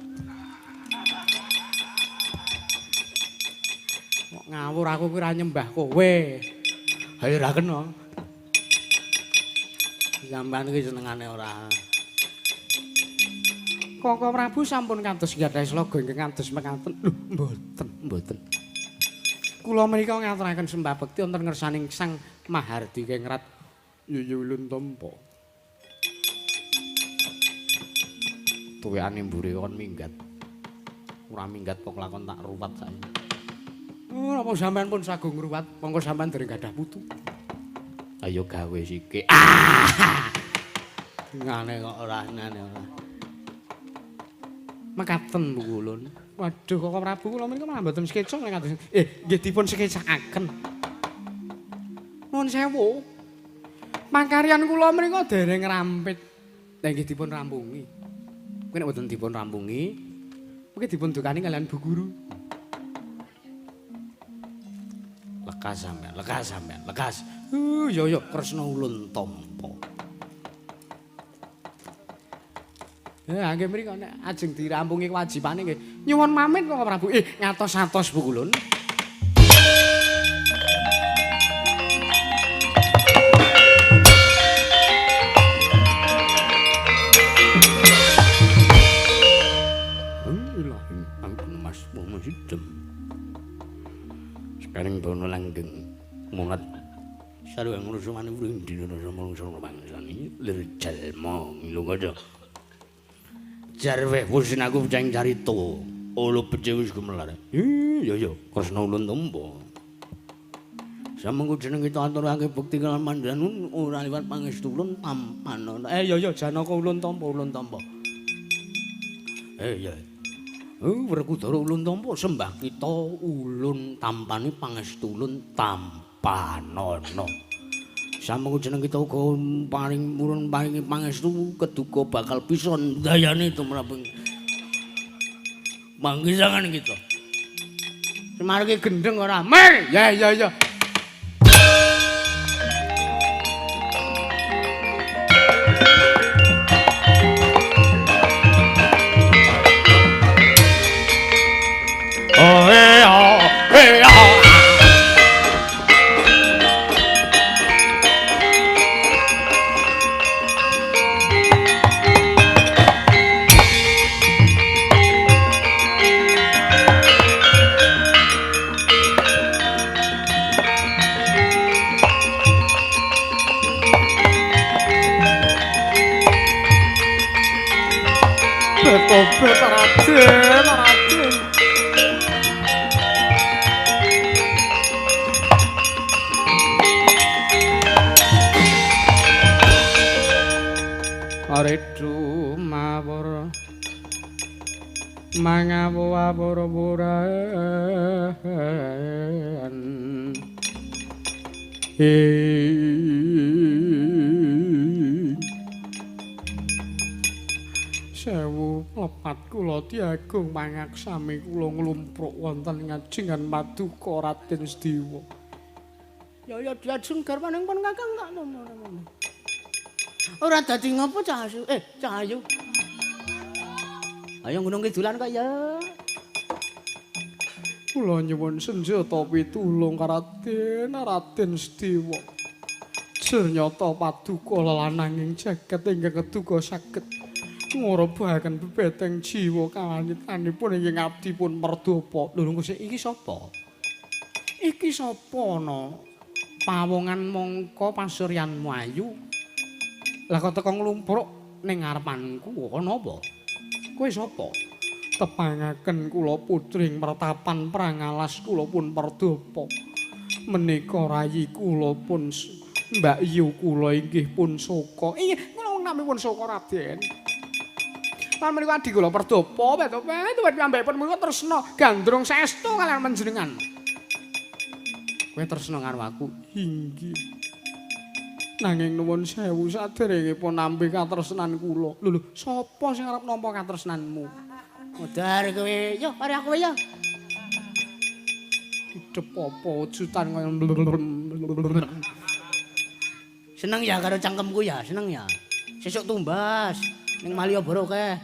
Kok ngawur aku kuwi ra nyembah kowe. Hayo ra kena. Sampeyan iki senengane ora. Koko Prabu sampun kantos gadhah sloga ingkang kantos mekaten. Lho, mboten. Kula menika ngaturaken sembah bekti wonten ngersaning Sang Mahardi Kengrat Yuyulun Tampa. Tuweane mburi kon minggat. Ora minggat kok lakon tak ruwat saiki. Oh, apa sampean pun sagung ngruwat, monggo sampean dereng gadah putu. Ayo gawe sithik. Ngene kok ora. Mekaten Bu Kulun. Waduh kok Prabu kula menika malah mboten skeca nek kados. Nggih dipun skecakaken. Nuwun sewu. Pakaryan kula menika dereng rampit. Nggih dipun rampungi. Kuwi nek mboten dipun rampungi, mungkin dipun dukani kalian Bu Guru. Lekas sampean. Yo Kresna Ulun Tampa. Ya nggih mriko nek ajeng dirampungi kewajibane nggih. Nyuwun pamit kok Prabu. Ngatos-atos Bu Kulun. Ilahing ampun Mas Momo Sidem. Sekarang bono langgeng munat sareng ngrusumane wrindi rasa manungsa mangsani lir jalma ilunga jarweh pusin aku ceng carita olo becik wis gumelar. Ya Kresna Ulun Tampa. Samengko jeneng kita aturake bekti kaliyan mandhanun ora liwat pangestu ulun tampan. Ya Janaka Ulun Tampa. Ya. Werkudara Ulun Tampa sembah kita ulun tampane pangestu ulun tampanana. Samengko jeneng kita uga paring murun paringi pangestu keduka bakal bisa ndayani tumraping manggisangan kita. Semarake gendeng ora mer. Ya. Betobet Raden. Aredu mawur mangawu abur-aburan. Sewu lepat kula diagung mangaksami kula nglumpruk wonten ngajengan Paduka Raden Sediwa. Ya diajeng garwaning pun Kakang tak ngono. Ora dadi ngopo Cahayu? Cahayu. Ayo gunung kidulan kok ya. Kula nyuwun senjata pitulung Raden Sediwa. Ternyata Paduka lelananging jagat ingkang keduga saged ngorobaken bebeteng jiwa kalangitanipun inggih abdi pun Merdapa. Lho iki sapa? Iki sapa no? Pawongan mangka pasuryanmu ayu. Lah kok teko nglumpruk ning ngarepanku ana apa? Kowe sapa? Tepangaken kula putring mertapan prangalas kula pun Merdapa. Menika rayi kula pun Mbak Yu kula inggih pun Soka. Kula namipun Soka Raden. Lan menika adi kula Perdapa, Perdapa nyambek pun menika tresna gandrung saestu kalian panjenengan. Kowe tresna karo aku. Inggih. Nanging nuwun sewu saderengipun nampi katresnan kula. Lho, sapa sing arep nampa katresnanmu? Modar kowe. Yo, mari aku ya. Hidup apa ujutan kaya Seneng ya karo cangkemku ya, seneng ya. Sesuk tumbas ning Malioboro keh.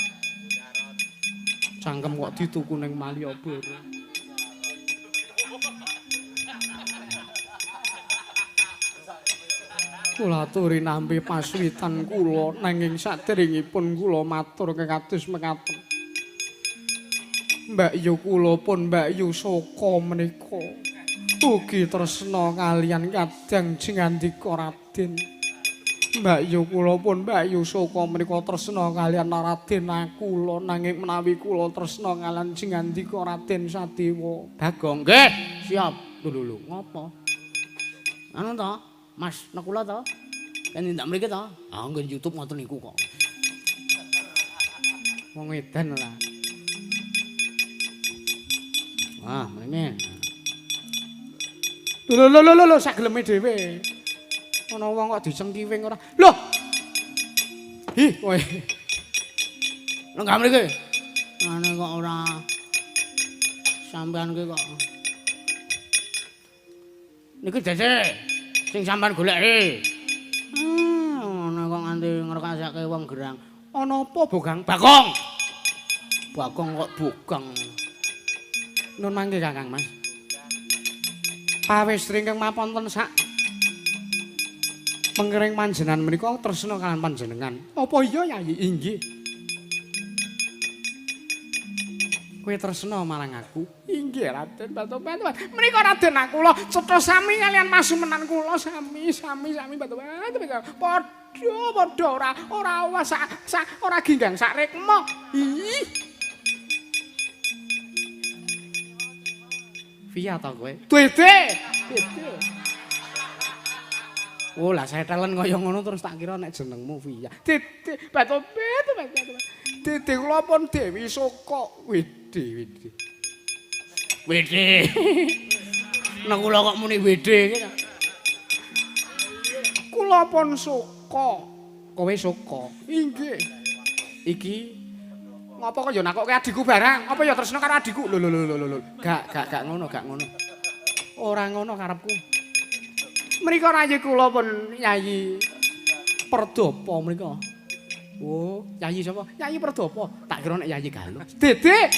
cangkem kok dituku ning Malioboro. Kula aturi nampi paswitan kula nanging saderengipun kula matur kekados mekaten. Mbak Yu kula pun Mbak Yu Saka menika ugi tresna kalian kadang jingandika Raden. Mbak Yu kula pun Mbak Yu Saka menika tresna kalian Raden kula nanging menawi kula tresna kalian jingandika Raden Sadewa. Bagong nggih, siap. Lho, ngopo? Anu to, Mas Nakula to? Kan ndak mriki to? Ah, nggon YouTube ngoten niku kok. Wong edan ora. Ah, mrene. Lho, sak geleme dhewe. Ana wong kok dicengkiwing ora. Lho. Hi, kowe. Lenggah mriki. Ane kok ora sampean ki kok. Niki dese sing sampean goleki. Ana kok nganti ngrekasake wong gerang. Ana apa, Bogang? Bagong. Bagong kok Bogang. Nun mangke Kakang Mas. Pawistri ingkang maponten sak pengering panjenengan menika tresna kalian panjenengan. Apa iya Yayi? Inggih. Kowe tresna marang aku? Inggih Raden Batobat. Menika Raden kula cetha sami kalian masumenan kula sami Batobat. Padha ora ora ginggang sak rekmo. Ih. Via to kowe? Dede. Oh lah saya talent kaya ngono terus tak kira nek jenengmu Via. Dede Batobat. Dede kula pun Dewi Saka. Widhi. Nek kula kok muni wedhe iki. Kula pun Saka. Kowe Saka. Inggih. Iki ngapa kok ya nakokke adikku barang? Apa ya tresna karo adikku? Lho. Gak ngono. Ora ngono karepku. Mriko rayi kula pun Yayi Perdapa mriko. Oh, Yayi sapa? Yayi Perdapa. Tak kira nek Yayi Galuh. Dede.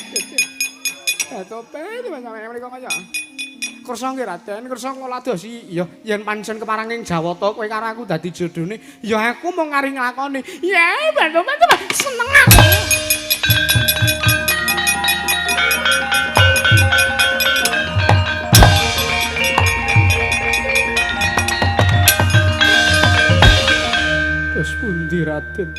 Batope sampeyan mriko kaya. Kersa nggih Raden, kersa kula dosi ya yen pancen keparanging Jawata kowe karo aku dadi jodhone, ya aku mung ngari nglakoni. Ya, Batope seneng aku. Terus pundi Raden?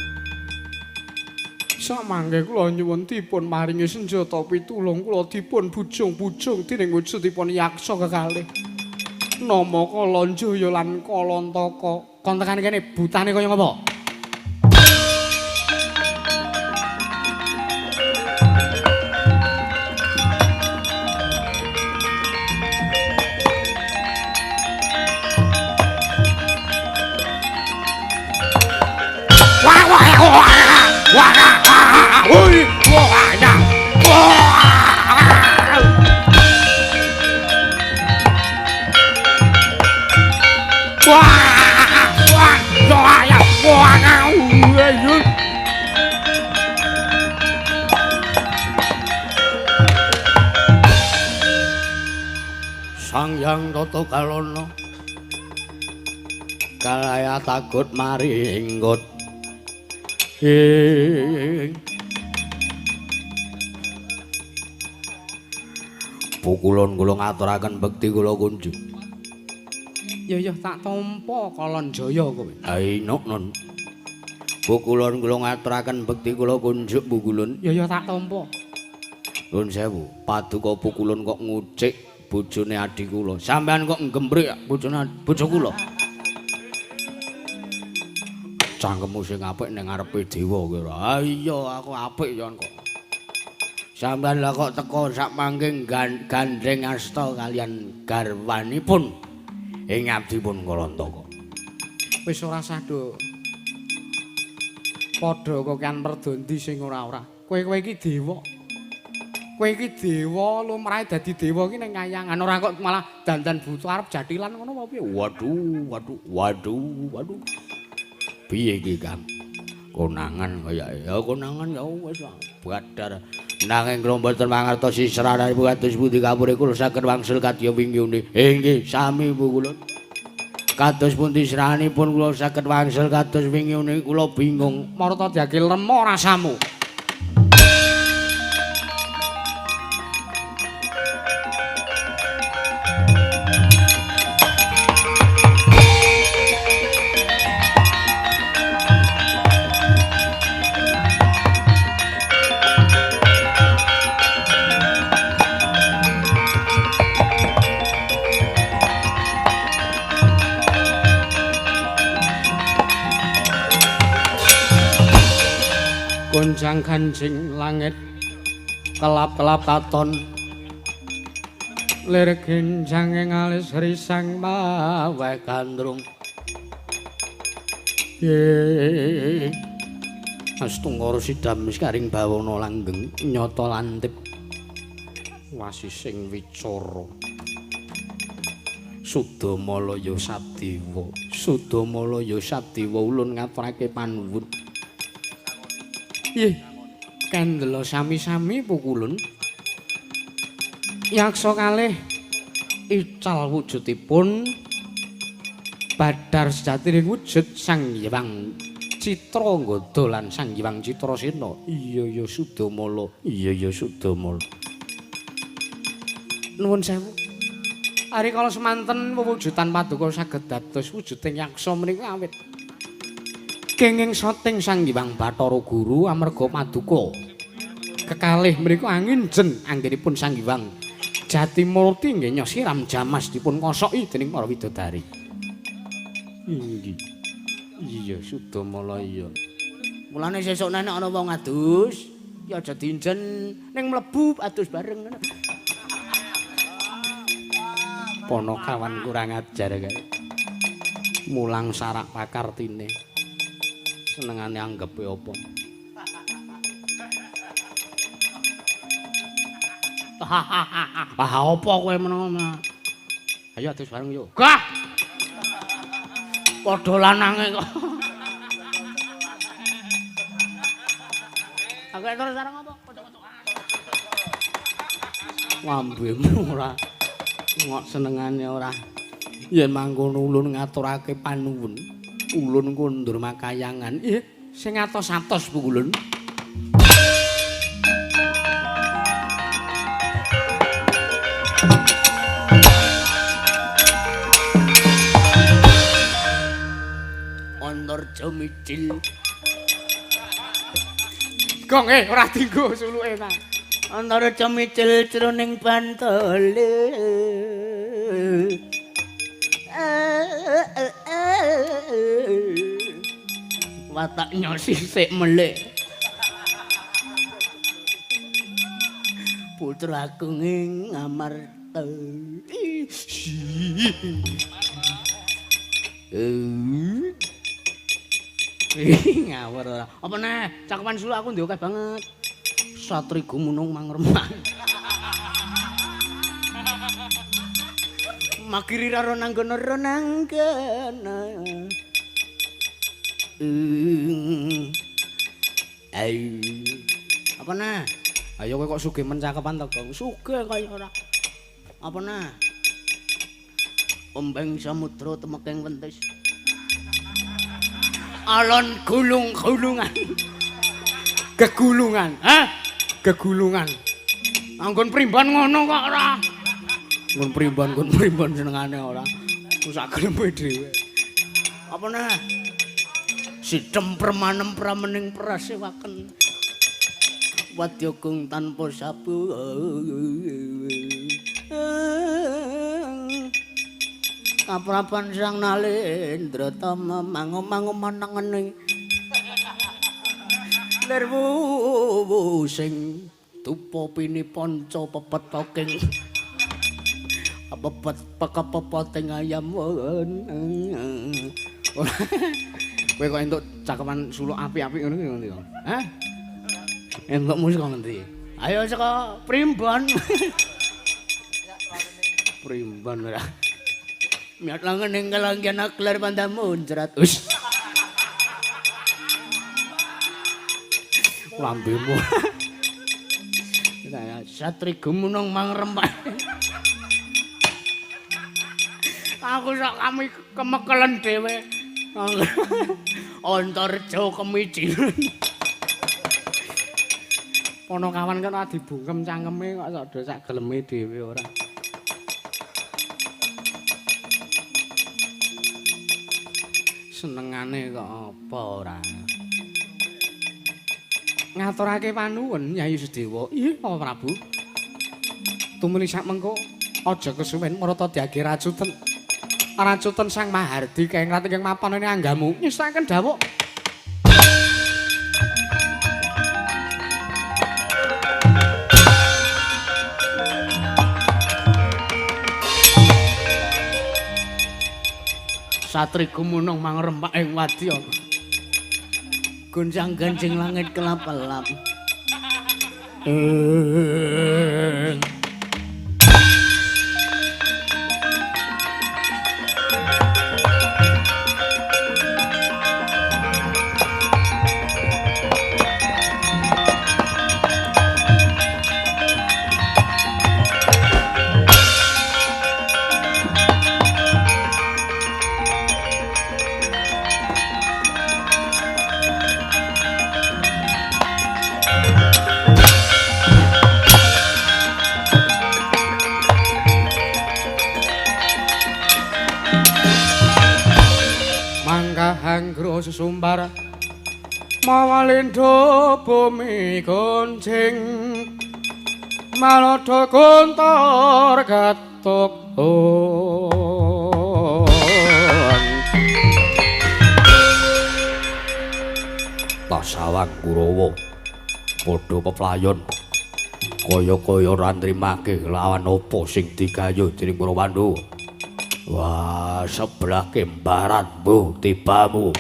Samangke kula nyuwun dipun maringi senjata pitulung kula dipun bujung-bujung dening wujudipun yaksa kekalih. Nama Kalanjaya lan Kalantaka. Kon tekan kene butane kaya ngapa? Sang Hyang Tata Kalana kalaya takut maringgut pukulon kula ngaturaken bekti kula kunjuk. Ya tak tampa Kalanjaya kowe. Ainuk non. Pukulon kula ngaturaken bekti kula kunjuk pukulon. Ya tak tampa. Nuwun sewu, paduka pukulon kok ngucik bojone adi kula. Sampeyan kok nggembrik bojone bojo kula. cangkemmu sing apik ning ngarepe dewa kira. Ah iya aku apik yon kok. Sampeyan lah kok teko sak mangking gandeng asta kalian garwanipun ing abdipun Kalantaka. Wis ora sado. Padha kok kan merdondi sing ora-ora. Kowe iki dewa. Kowe iki dewa lumrahe dadi dewa iki ning kayangan ora kok malah dandan buta arep jatilan ngono apa piye? Waduh. Piye iki, Kang? Konangan kaya ya konangan ya wis badar. Nanging kula mboten mangertosi sranipun kados pundi kapure kula saged wangsul kadya wingyune. Nggih, sami Bu kula. Kados pundi sranipun kula saged wangsul kados wingyune kula bingung. Marta diakil remo rasamu. Gonjang ganjing langit kelap-kelap katon lir genjang ing alis risang mawe gandrung ye astungara sidam karing bawana langgeng nyata lantip wasising wicara Sudamalaya Sabdewa ulun ngaturake panuwun. Ih, kandela sami-sami pukulun. Yaksa kalih ical wujudipun badar sejatining wujud Sang Hyang Citra Nggoda lan Sang Hyang Citrasena. Iya Sudamala. Nuwun sewu. Ari kala semanten wewujudan paduka saged dados wujuding yaksa menika awit kenging soting Sang Hyang Bathara Guru amarga paduka kekalih menika anginjen anggenipun Sang Hyang Jatimurti nggih nyosiram jamas dipun kosoki dening para widodari. Inggih. Iya Sudamala iya. Mulane sesuk nek ana wong adus ya aja dinjen ning mlebu adus bareng ngono. Ponokawan kurang ajar kae. Mulang sarak pakartine. Senengane anggepe apa? Apa kowe menawa? Ayo adus bareng yo. Gah. Padha lanange kok. Aku terus sareng apa? Kocok-kocokan. Ngambemu ora. Ngok senengane ora. Yen mangkono ulun ngaturake panuwun. Ulun kondur makayangan. Ih, sing atos-atos Bu ulun. Antarja micil. Gong ora dienggo suluke ta. Antarja micil jroning bantole. Wataknya sisik melek. Putraku ing Amarta. Ngawur ora. Apa neh? Cakepan sulu aku ndek akeh banget. Satri gumunung mangremang. Makiri raro nanggana. Apa nah? Ayo kowe kok sugih men cakepan to, Gong? Sugih kaya ora. Apa nah? Ombeng samudra temeking wentis. Alon gulung-gulungan. Gegulungan, hah? Gegulungan. Anggon primban ngono kok ora. Nggon primban senengane ora. Sak glempe dhewe. Apa nah? Sidhem permanem pramening prasewaken. Wadyagung tanpa sabu. Kaprapan Sang Nalendra tama mango-mango manangene. Lerwu sing tupa pini panca pepet toking. Pepet pekepepoting ayam. Kowe kok entuk cakepan suluk apik-apik ngono ki ngono. Hah? Entukmu saka ngendi? Ayo saka Primbon. Primbon ora. Miat langen ning kalanggian aklar pandamu muncrat. Us. Lambemu. Kita satri gumunung mangrempak. Aku sak kami kemekelen dhewe. Antarja kemijilan. Ana kawan kan dibungkem cangkeme kok sak do sak geleme dhewe ora. Senengane kok apa ora. Ngaturake panuwun Nyai Sedewa. Iya, Pak Prabu. Tumuli sak mengko aja kesuwen marata diage racuten. Racuten Sang Mahardi kang rati kang mapanane anggamu nyestaken dawuh. Satri gumunung mangrempak ing wadya. Gunjang ganjing langit kelap-kelap. Hanggro sesumbar mawalindo bumi gonceng malada gontor gatuk Pasawang Kurawa padha peplayon kaya-kaya ora nrimake lawan apa sing digayuh dening para Pandhawa. Wah, sebelah kembaranmu tibamu.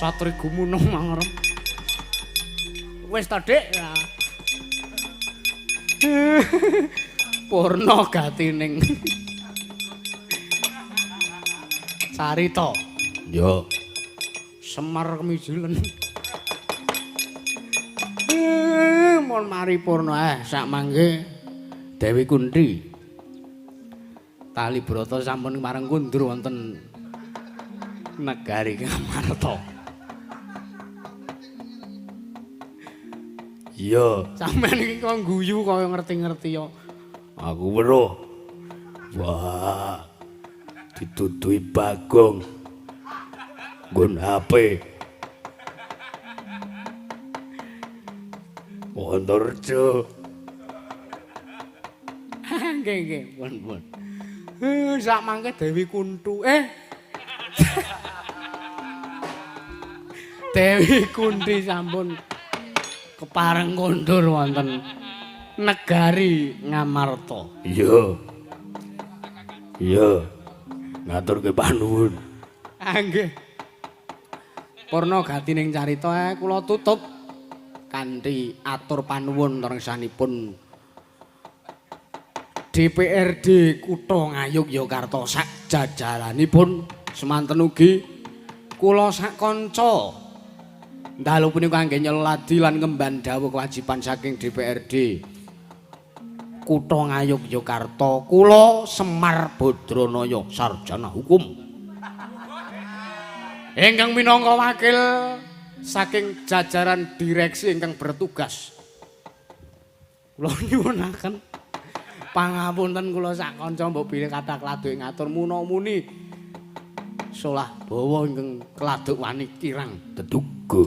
Satri gumunung mangrem. Wis ta, Dik? Purna gatining carita. Yo. Semar kemijilen. Mon mari purna sak mangke Dewi Kunthi. Tali brata sampun marang kundur wonten negari Ngamarta. Iya, sampean iki kok guyu kaya ngerti-ngerti ya. Aku weruh. Wah. Dituduhi Bagong. Nggon HP. Wontorjo. Nggih, pun. Sak mangke Dewi Kuntu. Dewi Kunthi sampun kepareng kondur wonten negari Ngamarta. Iya. Ngaturke panuwun. Nggih. Purna gatining carita kula tutup kanthi atur panuwun rengsanipun DPRD Kutha Ngayogyakarta sak jajaranipun semanten ugi kula sak kanca dalu punika kangge nyeladi lan ngemban dawuh kewajiban saking DPRD Kutha Ngayogyakarta kula Semar Badranaya sarjana hukum ingkang minangka wakil saking jajaran direksi ingkang bertugas kula nyuwunaken pangapunten kula sak kanca mbok bilih kathah kladuk ngatur muna-muni solah bawa ingkang kladuk wani kirang deduga.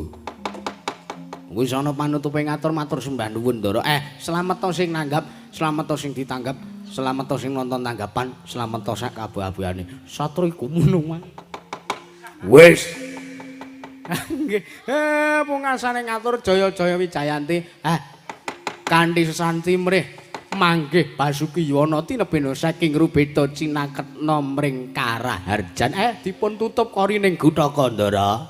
Wis ana panutupe ngatur matur sembah nuwun Ndara. Slamet to sing nanggap, slamet to sing ditanggap, slamet to sing nonton tanggapan, slamet to sak kabeh-abehane. Satur iku ngono wae. Wis. Nggih. Pungasane ngatur Jaya-Jaya Wijayanti. Kanthi sesanti mrih manggih Basuki Yuwana tinebena saking Rubeda Cinaketna mring Karaharjan dipun tutup korining Guthaka Ndara.